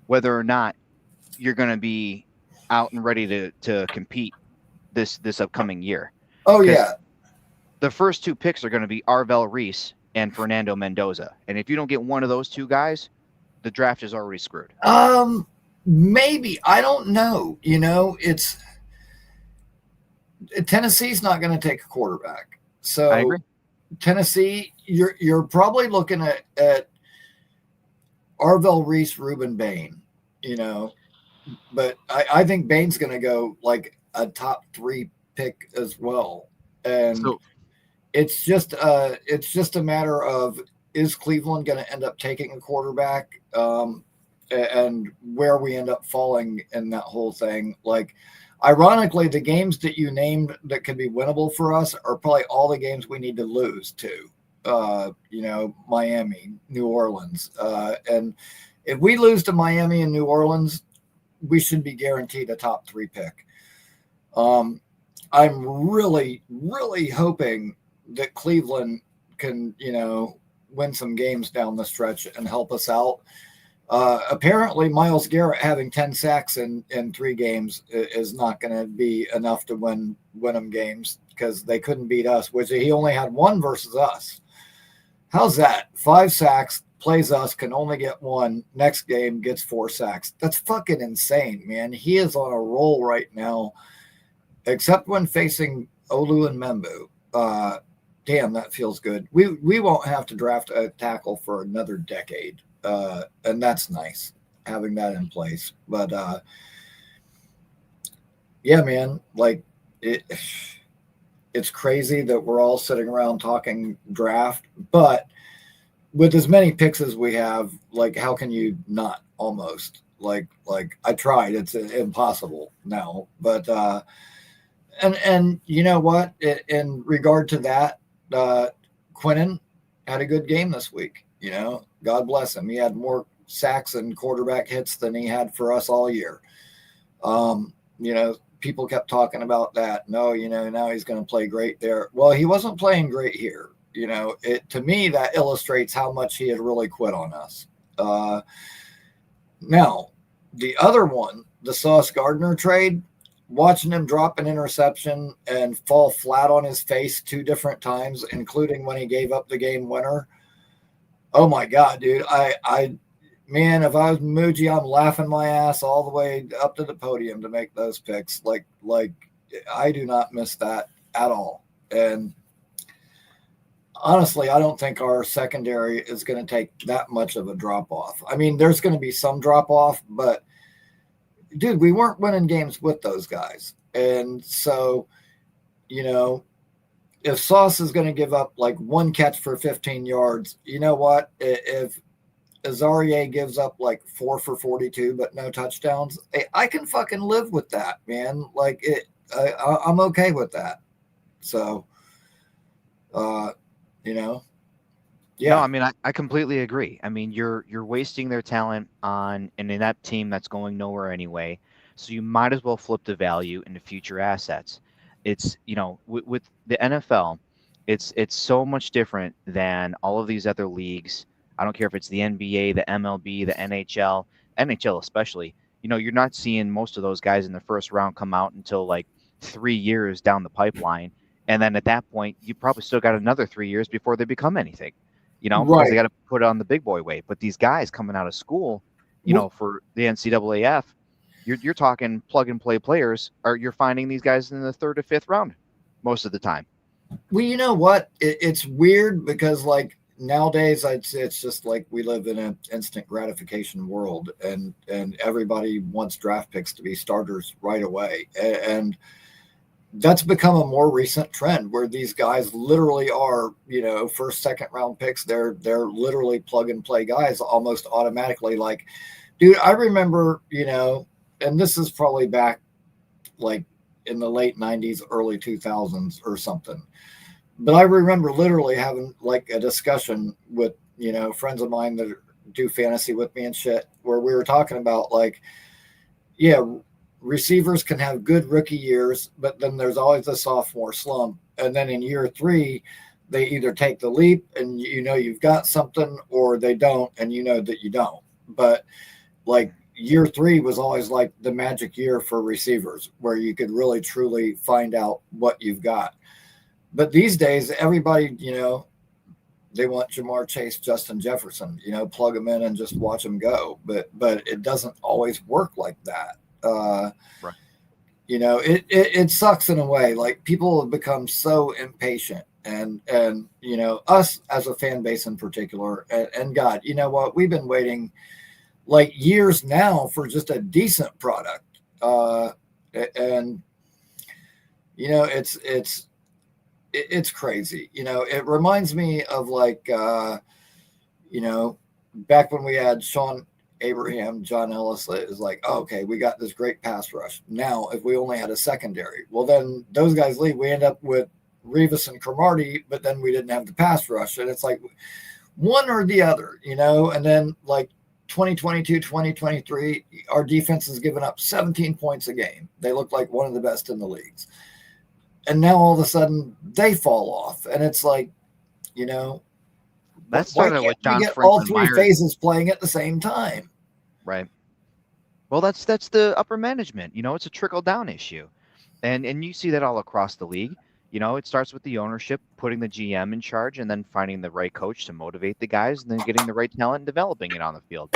[SPEAKER 4] whether or not you're going to be out and ready to compete this upcoming year.
[SPEAKER 1] Oh,
[SPEAKER 4] Because
[SPEAKER 1] yeah.
[SPEAKER 4] the first 2 picks are going to be Arvel Reese and Fernando Mendoza. And if you don't get one of those 2 guys, the draft is already screwed.
[SPEAKER 1] Maybe. I don't know. It's Tennessee's not going to take a quarterback. So
[SPEAKER 4] I agree.
[SPEAKER 1] Tennessee, you're probably looking at Arvel Reese, Ruben Bain, but I think Bain's going to go like a top 3 pick as well. And
[SPEAKER 4] So
[SPEAKER 1] it's just a matter of, is Cleveland going to end up taking a quarterback, and where we end up falling in that whole thing. Like, ironically, the games that you named that could be winnable for us are probably all the games we need to lose to. Miami, New Orleans. And if we lose to Miami and New Orleans, we should be guaranteed a top 3 pick. I'm really, really hoping that Cleveland can, win some games down the stretch and help us out. Apparently, Myles Garrett having 10 sacks in 3 games is not going to be enough to win them games, because they couldn't beat us, which he only had 1 versus us. How's that? 5 sacks, plays us, can only get 1. Next game gets 4 sacks. That's fucking insane, man. He is on a roll right now, except when facing Olu and Membu. Damn, that feels good. We won't have to draft a tackle for another decade. And that's nice, having that in place. But yeah, man, like it's crazy that we're all sitting around talking draft, but with as many picks as we have, like, how can you not? Almost like I tried. It's impossible now. But and you know what? In regard to that, Quinnen had a good game this week. God bless him. He had more sacks and quarterback hits than he had for us all year. People kept talking about that. No, now he's going to play great there. Well, he wasn't playing great here. To me, that illustrates how much he had really quit on us. Now, the other one, the Sauce Gardner trade, watching him drop an interception and fall flat on his face 2 different times, including when he gave up the game winner. Oh my God, dude. Man, if I was Muji, I'm laughing my ass all the way up to the podium to make those picks. Like I do not miss that at all. And honestly, I don't think our secondary is going to take that much of a drop off. I mean, there's going to be some drop off, but dude, we weren't winning games with those guys. And so, if Sauce is going to give up like 1 catch for 15 yards, you know what? If Azaria gives up like 4 for 42, but no touchdowns, I can fucking live with that, man. Like I'm okay with that. So, yeah.
[SPEAKER 4] No, I mean, I completely agree. I mean, you're wasting their talent on and in that team that's going nowhere anyway. So you might as well flip the value into future assets. It's with the NFL, it's so much different than all of these other leagues. I don't care if it's the NBA, the MLB, the NHL especially. You're not seeing most of those guys in the first round come out until like 3 years down the pipeline, and then at that point, you probably still got another 3 years before they become anything. Because
[SPEAKER 1] Right.
[SPEAKER 4] they got to put it on the big boy weight. But these guys coming out of school, for the NCAAF, you're talking plug and play players, or you're finding these guys in the 3rd or 5th round most of the time.
[SPEAKER 1] Well, you know what? It's weird because like nowadays, I'd say it's just like we live in an instant gratification world, and everybody wants draft picks to be starters right away. And that's become a more recent trend where these guys literally are, 1st, 2nd round picks. They're literally plug and play guys almost automatically. Like, dude, I remember, and this is probably back like in the late 90s, early 2000s or something. But I remember literally having like a discussion with friends of mine that do fantasy with me and shit, where we were talking about like, yeah, receivers can have good rookie years, but then there's always a sophomore slump. And then in year 3, they either take the leap and you've got something, or they don't and that you don't. But like year 3 was always like the magic year for receivers, where you could really truly find out what you've got. But these days, everybody, they want Jamar Chase, Justin Jefferson, plug them in and just watch them go. But it doesn't always work like that.
[SPEAKER 4] Right.
[SPEAKER 1] It sucks in a way. Like, people have become so impatient, and us as a fan base in particular, and God, you know what? We've been waiting like years now for just a decent product. And it's crazy. It reminds me of like, back when we had Sean Abraham, John Ellis. Is like, oh, okay, we got this great pass rush. Now, if we only had a secondary, well, then those guys leave. We end up with Revis and Cromartie, but then we didn't have the pass rush. And it's like one or the other, and then like 2022, 2023, our defense has given up 17 points a game. They look like one of the best in the leagues. And now all of a sudden they fall off. And it's like,
[SPEAKER 4] that started with John
[SPEAKER 1] get
[SPEAKER 4] Franklin
[SPEAKER 1] all 3
[SPEAKER 4] Myers.
[SPEAKER 1] phases playing at the same time.
[SPEAKER 4] Right. Well, that's the upper management. It's a trickle down issue. And you see that all across the league. It starts with the ownership putting the GM in charge, and then finding the right coach to motivate the guys, and then getting the right talent and developing it on the field.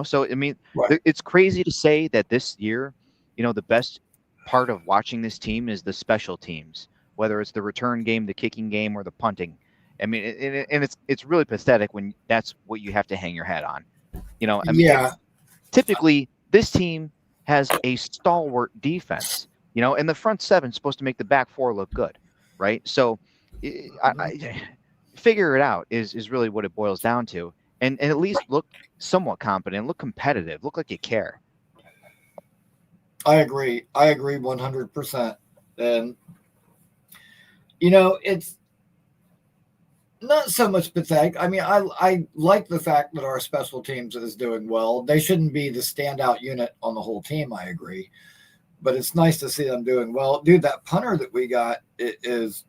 [SPEAKER 4] So I mean,
[SPEAKER 1] Right.
[SPEAKER 4] it's crazy to say that this year, the best part of watching this team is the special teams, whether it's the return game, the kicking game, or the punting. I mean, and it's really pathetic when that's what you have to hang your hat on. I mean,
[SPEAKER 1] Yeah.
[SPEAKER 4] typically this team has a stalwart defense, and the front 7 is supposed to make the back 4 look good, right? So I figure it out is really what it boils down to, and at least look somewhat competent, look competitive, look like you care.
[SPEAKER 1] I agree 100%. And it's not so much pathetic. I mean, I like the fact that our special teams is doing well. They shouldn't be the standout unit on the whole team, I agree. But it's nice to see them doing well. Dude, that punter that we got is,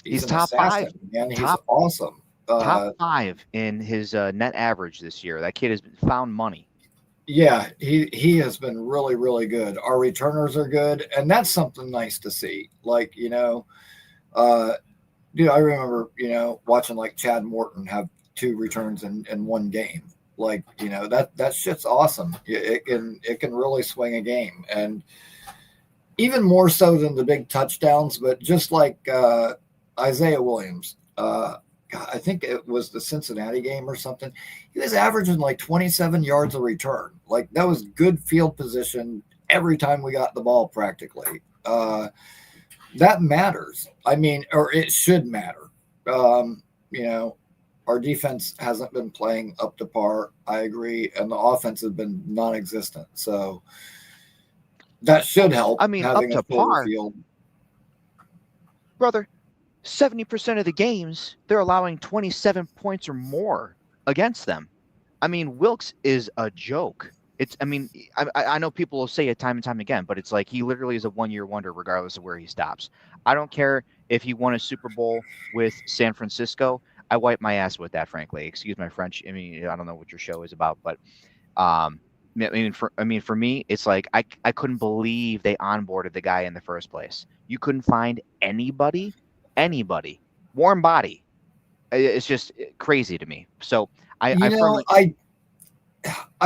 [SPEAKER 4] He's
[SPEAKER 1] an
[SPEAKER 4] top
[SPEAKER 1] assassin,
[SPEAKER 4] 5.
[SPEAKER 1] man. He's awesome.
[SPEAKER 4] Top 5 in his net average this year. That kid has found money.
[SPEAKER 1] Yeah, he has been really, really good. Our returners are good, and that's something nice to see. Like, dude, I remember, watching like Chad Morton have 2 returns in one game. Like, that shit's awesome. It can really swing a game, and even more so than the big touchdowns. But just like Isaiah Williams, I think it was the Cincinnati game or something. He was averaging like 27 yards a return. Like, that was good field position every time we got the ball practically. That matters. I mean, or it should matter. Our defense hasn't been playing up to par. I agree. And the offense has been non-existent. So that should help.
[SPEAKER 4] I mean,
[SPEAKER 1] having
[SPEAKER 4] up to
[SPEAKER 1] a fuller
[SPEAKER 4] par,
[SPEAKER 1] field.
[SPEAKER 4] brother. 70% of the games, they're allowing 27 points or more against them. I mean, Wilkes is a joke. I know people will say it time and time again, but it's like he literally is a one-year wonder regardless of where he stops. I don't care if he won a Super Bowl with San Francisco. I wipe my ass with that, frankly. Excuse my French. I mean, I don't know what your show is about, but for me, it's like I couldn't believe they onboarded the guy in the first place. You couldn't find anybody, warm body. It's just crazy to me. So
[SPEAKER 1] I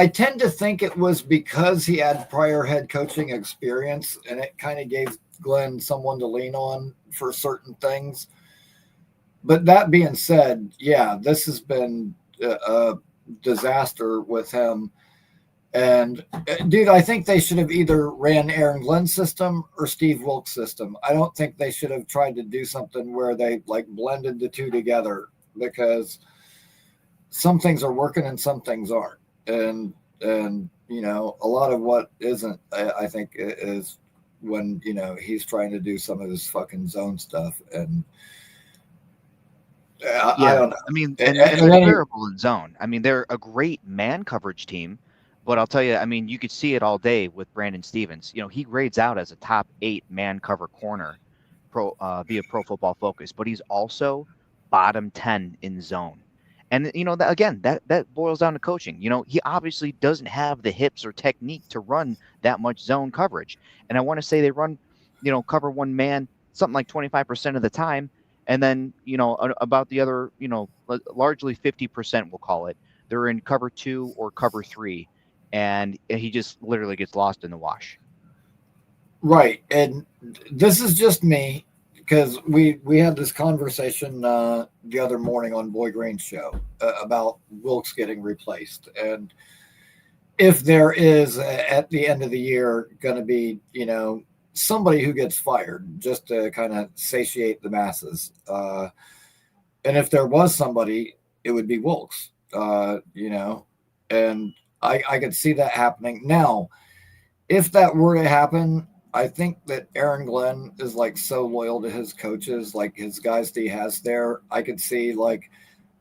[SPEAKER 1] tend to think it was because he had prior head coaching experience, and it kind of gave Glenn someone to lean on for certain things. But that being said, yeah, this has been a disaster with him. And dude, I think they should have either ran Aaron Glenn's system or Steve Wilkes' system. I don't think they should have tried to do something where they like blended the 2 together, because some things are working and some things aren't. And a lot of what isn't, I think, is when, he's trying to do some of his fucking zone stuff. And I
[SPEAKER 4] Yeah,
[SPEAKER 1] don't know.
[SPEAKER 4] I mean, and
[SPEAKER 1] And
[SPEAKER 4] they're
[SPEAKER 1] then
[SPEAKER 4] terrible in zone. I mean, they're a great man coverage team, but I'll tell you, I mean, you could see it all day with Brandon Stevens. You know, he grades out as a top 8 man cover corner via Pro Football Focus, but he's also bottom 10 in zone. And you know, that again, that boils down to coaching. You know, he obviously doesn't have the hips or technique to run that much zone coverage. And I want to say they run, you know, cover one man something like 25% of the time, and then about the other, largely 50%, we'll call it, they're in cover 2 or cover 3, and he just literally gets lost in the wash.
[SPEAKER 1] right, and this is just me because we had this conversation the other morning on Boy Green's show about Wilkes getting replaced, and if there is at the end of the year going to be somebody who gets fired just to kind of satiate the masses, and if there was somebody, it would be Wilkes, and I could see that happening now. If that were to happen, I think that Aaron Glenn is like so loyal to his coaches, like his guys that he has there. I could see like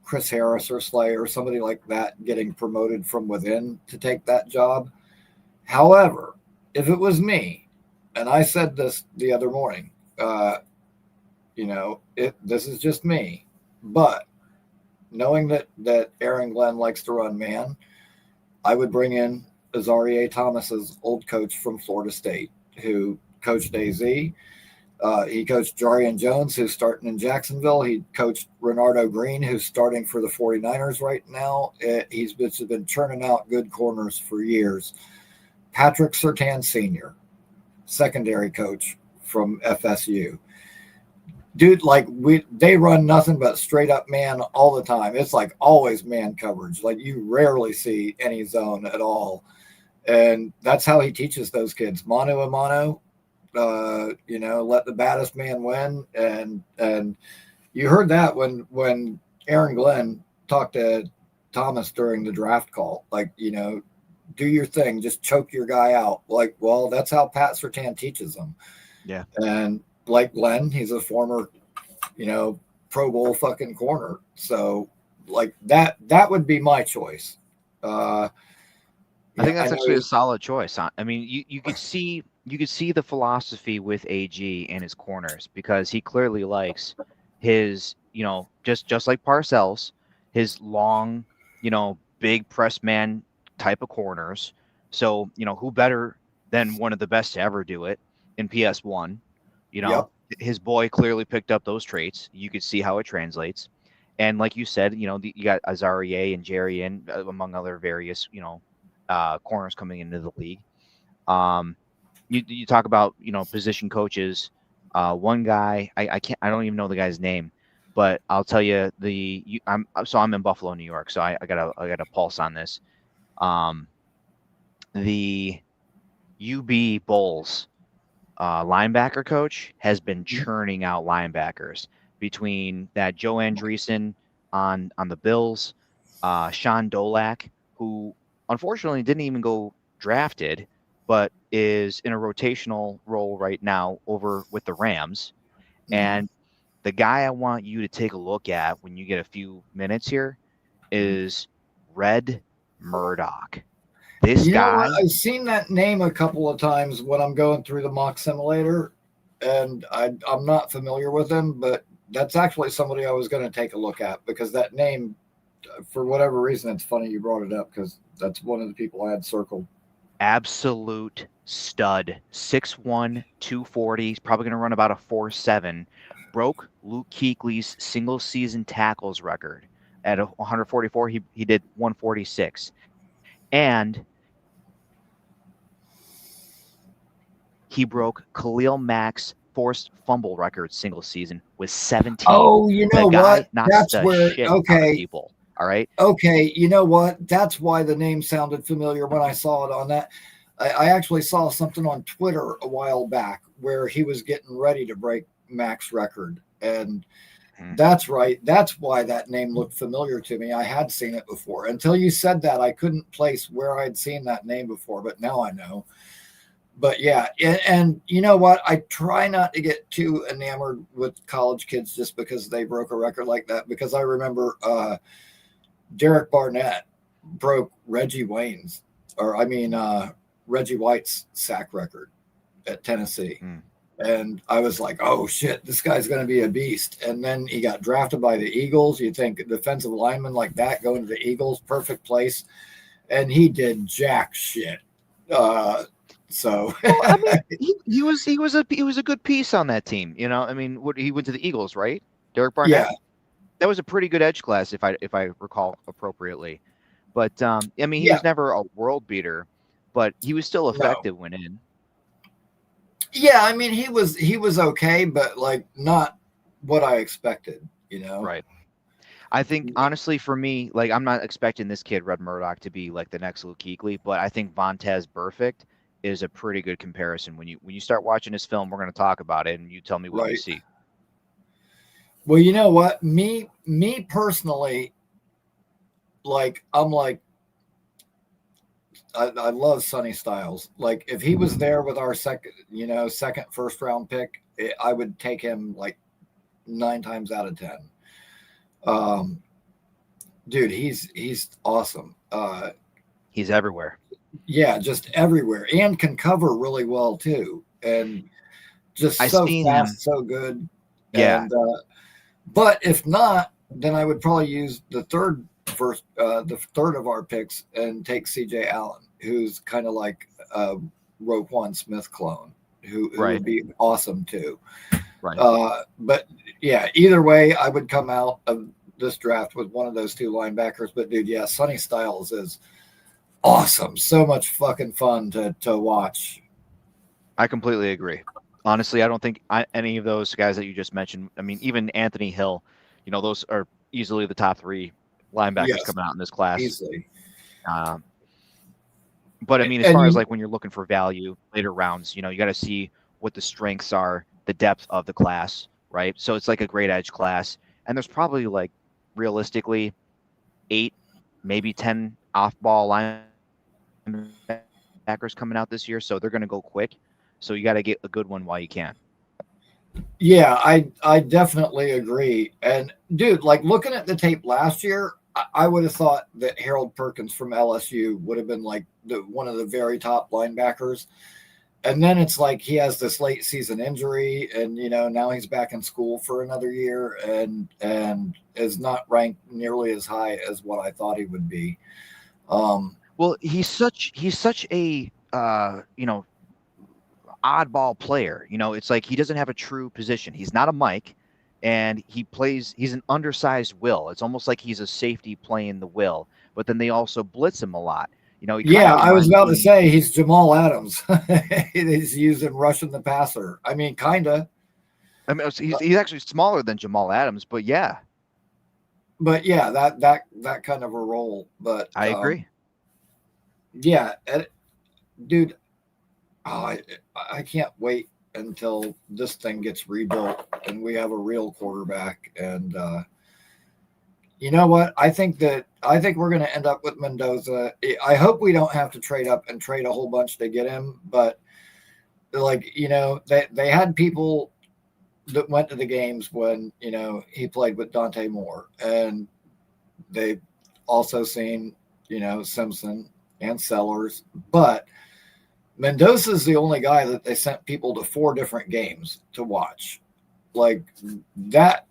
[SPEAKER 1] Chris Harris or Slay or somebody like that getting promoted from within to take that job. However, if it was me, and I said this the other morning, this is just me, but knowing that Aaron Glenn likes to run man, I would bring in Azarie Thomas's old coach from Florida State, who coached AZ. He coached Jarian Jones, who's starting in Jacksonville. He coached Renardo Green, who's starting for the 49ers right now. He's been churning out good corners for years. Patrick Surtain Sr., secondary coach from FSU. Dude, like they run nothing but straight up man all the time. It's like always man coverage. Like you rarely see any zone at all. And that's how he teaches those kids. Mano a mano, let the baddest man win. And you heard that when Aaron Glenn talked to Thomas during the draft call, like, do your thing, just choke your guy out. Like, well, that's how Pat Surtain teaches them.
[SPEAKER 4] Yeah.
[SPEAKER 1] And like Glenn, he's a former, Pro Bowl fucking corner. So like that would be my choice.
[SPEAKER 4] I think that's actually a solid choice. I mean, you could see the philosophy with AG and his corners, because he clearly likes his, just like Parcells, his long, big press man type of corners. So, who better than one of the best to ever do it in PS1?
[SPEAKER 1] Yep.
[SPEAKER 4] His boy clearly picked up those traits. You could see how it translates. And like you said, you got Azarie and Jerry among other various, corners coming into the league. You talk about, position coaches. One guy, I don't even know the guy's name, but I'll tell you I'm in Buffalo, New York, so I got a pulse on this. The UB Bulls linebacker coach has been churning out linebackers between that Joe Andreessen on the Bills, Sean Dolak, who unfortunately didn't even go drafted, but is in a rotational role right now over with the Rams.
[SPEAKER 1] Mm-hmm.
[SPEAKER 4] And the guy I want you to take a look at when you get a few minutes here is Red Murdoch. This guy,
[SPEAKER 1] I've seen that name a couple of times when I'm going through the mock simulator, and I'm not familiar with him, but that's actually somebody I was going to take a look at, because that name, for whatever reason, it's funny you brought it up, because that's one of the people I had circled.
[SPEAKER 4] Absolute stud. 6'1", 240. He's probably going to run about a 4.7. Broke Luke Kuechly's single season tackles record at 144. He did 146. And he broke Khalil Mack's forced fumble record single season with 17.
[SPEAKER 1] Oh, you know what?
[SPEAKER 4] That's where, shit okay. People. All right.
[SPEAKER 1] Okay. You know what? That's why the name sounded familiar when I saw it on that. I actually saw something on Twitter a while back where he was getting ready to break Mac's record. And that's right. That's why that name looked familiar to me. I had seen it before. Until you said that, I couldn't place where I'd seen that name before, but now I know. But yeah, and you know what? I try not to get too enamored with college kids just because they broke a record like that. Because I remember Derek Barnett broke Reggie White's sack record at Tennessee.
[SPEAKER 4] Mm.
[SPEAKER 1] And I was like, oh shit, this guy's going to be a beast. And then he got drafted by the Eagles. You think a defensive lineman like that going to the Eagles, perfect place. And he did jack shit. So
[SPEAKER 4] Well, I mean, he was a good piece on that team. You know, I mean, he went to the Eagles, right? Derek Barnett.
[SPEAKER 1] yeah,
[SPEAKER 4] That was a pretty good edge class, if I recall appropriately. But I mean, he
[SPEAKER 1] yeah,
[SPEAKER 4] was never a world beater, but he was still
[SPEAKER 1] no.
[SPEAKER 4] effective when in.
[SPEAKER 1] Yeah, I mean he was okay, but like not what I expected, you know.
[SPEAKER 4] Right. I think honestly, for me, like I'm not expecting this kid Red Murdoch to be like the next Luke Kuechly, but I think Vontez Burfict is a pretty good comparison. When you start watching this film, we're going to talk about it, and you tell me what you
[SPEAKER 1] Right.
[SPEAKER 4] see.
[SPEAKER 1] Well, you know what? Me personally, like I'm like I love Sonny Styles. Like if he was there with our second first round pick, I would take him like 9 times out of 10. Um, dude, he's awesome.
[SPEAKER 4] He's everywhere.
[SPEAKER 1] Yeah, just everywhere and can cover really well too. And just
[SPEAKER 4] I
[SPEAKER 1] so
[SPEAKER 4] seen him.
[SPEAKER 1] fast, so good.
[SPEAKER 4] Yeah.
[SPEAKER 1] And but if not, then I would probably use the third of our picks and take CJ Allen, who's kind of like a Roquan Smith clone, who
[SPEAKER 4] Right.
[SPEAKER 1] would be awesome too.
[SPEAKER 4] Right.
[SPEAKER 1] But yeah, either way, I would come out of this draft with one of those two linebackers. But dude, yeah, Sonny Styles is awesome. So much fucking fun to watch.
[SPEAKER 4] I completely agree. Honestly, I don't think any of those guys that you just mentioned. I mean, even Anthony Hill, you know, those are easily the top 3 linebackers
[SPEAKER 1] Yes,
[SPEAKER 4] coming out in this class.
[SPEAKER 1] easily.
[SPEAKER 4] But I mean, as
[SPEAKER 1] And
[SPEAKER 4] far as like when you're looking for value later rounds, you know, you got to see what the strengths are, the depth of the class, right? So it's like a great edge class, and there's probably like realistically 8, maybe 10 off-ball linebackers coming out this year, so they're going to go quick. So you got to get a good one while you can.
[SPEAKER 1] Yeah, I definitely agree. And dude, like looking at the tape last year, I would have thought that Harold Perkins from LSU would have been like one of the very top linebackers. And then it's like he has this late season injury, and you know now he's back in school for another year, and is not ranked nearly as high as what I thought he would be.
[SPEAKER 4] Well, he's such a oddball player. You know, it's like he doesn't have a true position. He's not a Mike, and he's an undersized Will. It's almost like he's a safety playing the Will, but then they also blitz him a lot. You know, he kind
[SPEAKER 1] Yeah,
[SPEAKER 4] of
[SPEAKER 1] I was
[SPEAKER 4] reminds
[SPEAKER 1] about to
[SPEAKER 4] me.
[SPEAKER 1] say he's Jamal Adams. He's used in rushing the passer. I mean, kinda.
[SPEAKER 4] I mean, he's actually smaller than Jamal Adams, but yeah,
[SPEAKER 1] But yeah, that kind of a role. But
[SPEAKER 4] I agree.
[SPEAKER 1] yeah, dude, oh, I can't wait until this thing gets rebuilt and we have a real quarterback. And you know what? I think we're going to end up with Mendoza. I hope we don't have to trade up and trade a whole bunch to get him. But like you know, they had people that went to the games when you know he played with Dante Moore, and they've also seen you know Simpson and Sellers, but Mendoza's the only guy that they sent people to 4 different games to watch. Like that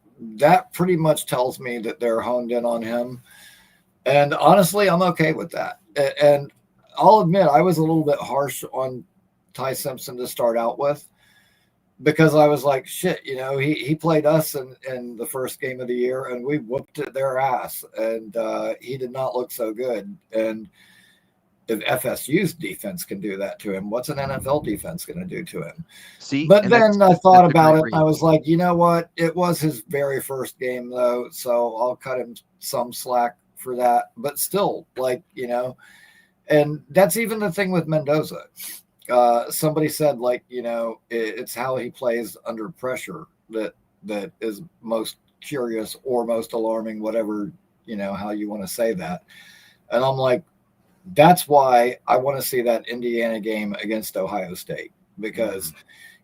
[SPEAKER 1] pretty much tells me that they're honed in on him. And honestly, I'm okay with that. And I'll admit I was a little bit harsh on Ty Simpson to start out with because I was like, shit, you know, he played us in the first game of the year and we whooped their ass and he did not look so good. And if FSU's defense can do that to him, what's an NFL defense going to do to him?
[SPEAKER 4] See,
[SPEAKER 1] But then I thought about it.
[SPEAKER 4] reason.
[SPEAKER 1] I was like, you know what? It was his very first game, though, so I'll cut him some slack for that. But still, like, you know, and that's even the thing with Mendoza. Somebody said, like, you know, it's how he plays under pressure that is most curious or most alarming, whatever, you know, how you want to say that. And I'm like, that's why I want to see that Indiana game against Ohio State, because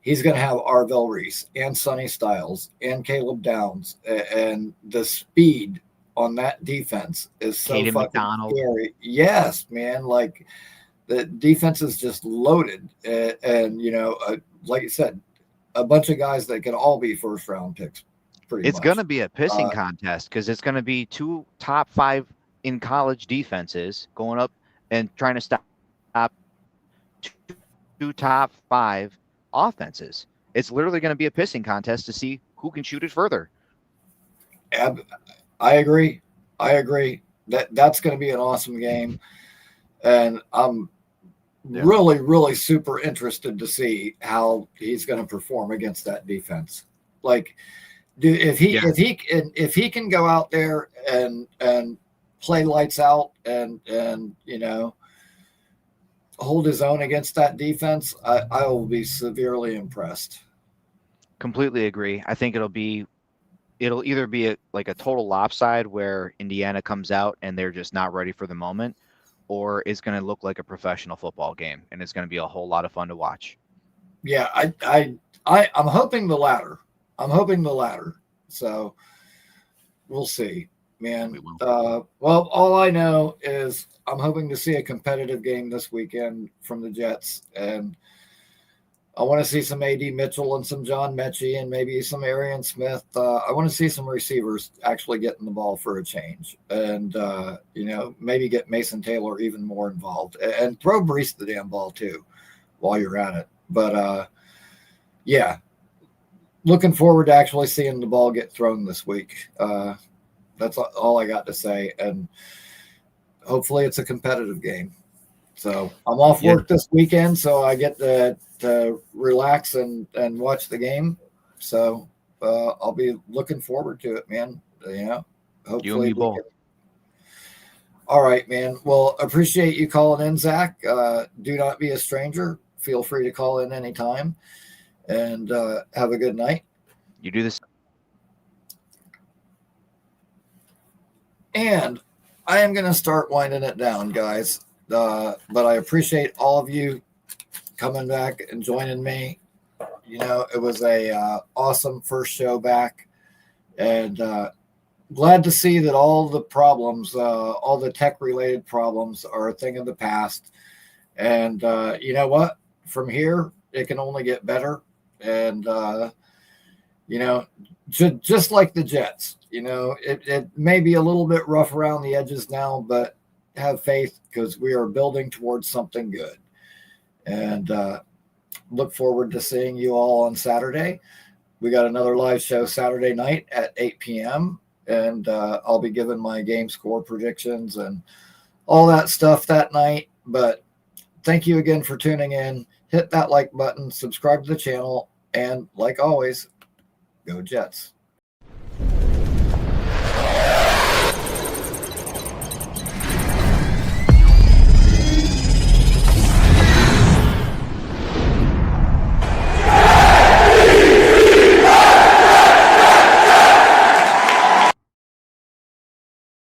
[SPEAKER 1] he's going to have Arvell Reese and Sonny Styles and Caleb Downs, and the speed on that defense is so
[SPEAKER 4] Caden
[SPEAKER 1] fucking
[SPEAKER 4] McDonald.
[SPEAKER 1] scary. Yes, man. Like, the defense is just loaded, and like you said, a bunch of guys that can all be first round picks. Pretty
[SPEAKER 4] It's
[SPEAKER 1] much.
[SPEAKER 4] going to be a pissing contest because it's going to be 2 top 5 in college defenses going up and trying to stop 2 top 5 offenses. It's literally going to be a pissing contest to see who can shoot it further.
[SPEAKER 1] I agree. That's going to be an awesome game, and I'm really, really super interested to see how he's going to perform against that defense. Like, dude, if he can go out there and play lights out and hold his own against that defense, I will be severely impressed.
[SPEAKER 4] Completely agree. I think it'll either be a total lopside where Indiana comes out and they're just not ready for the moment, or it's going to look like a professional football game, and it's going to be a whole lot of fun to watch.
[SPEAKER 1] Yeah, I'm hoping the latter. So we'll see, man. Well, all I know is I'm hoping to see a competitive game this weekend from the Jets, and I want to see some AD Mitchell and some John Mechie and maybe some Arian Smith. I want to see some receivers actually getting the ball for a change, and maybe get Mason Taylor even more involved, and throw Brees the damn ball too while you're at it. But yeah, looking forward to actually seeing the ball get thrown this week. That's all I got to say, and hopefully it's a competitive game. So I'm off work this weekend, so I get to relax and watch the game. So I'll be looking forward to it, man. Hopefully.
[SPEAKER 4] You and me both.
[SPEAKER 1] All right, man. Well, appreciate you calling in, Zach. Do not be a stranger. Feel free to call in anytime, and have a good night.
[SPEAKER 4] You do this.
[SPEAKER 1] And I am going to start winding it down, guys. But I appreciate all of you coming back and joining me. It was a awesome first show back, and glad to see that all the problems, all the tech-related problems, are a thing of the past. And you know what? From here, it can only get better. And just like the Jets, it may be a little bit rough around the edges now, but have faith, because we are building towards something good. And look forward to seeing you all on Saturday. We got another live show Saturday night at 8 p.m. And I'll be giving my game score predictions and all that stuff that night. But thank you again for tuning in. Hit that like button, subscribe to the channel, and like always, go Jets.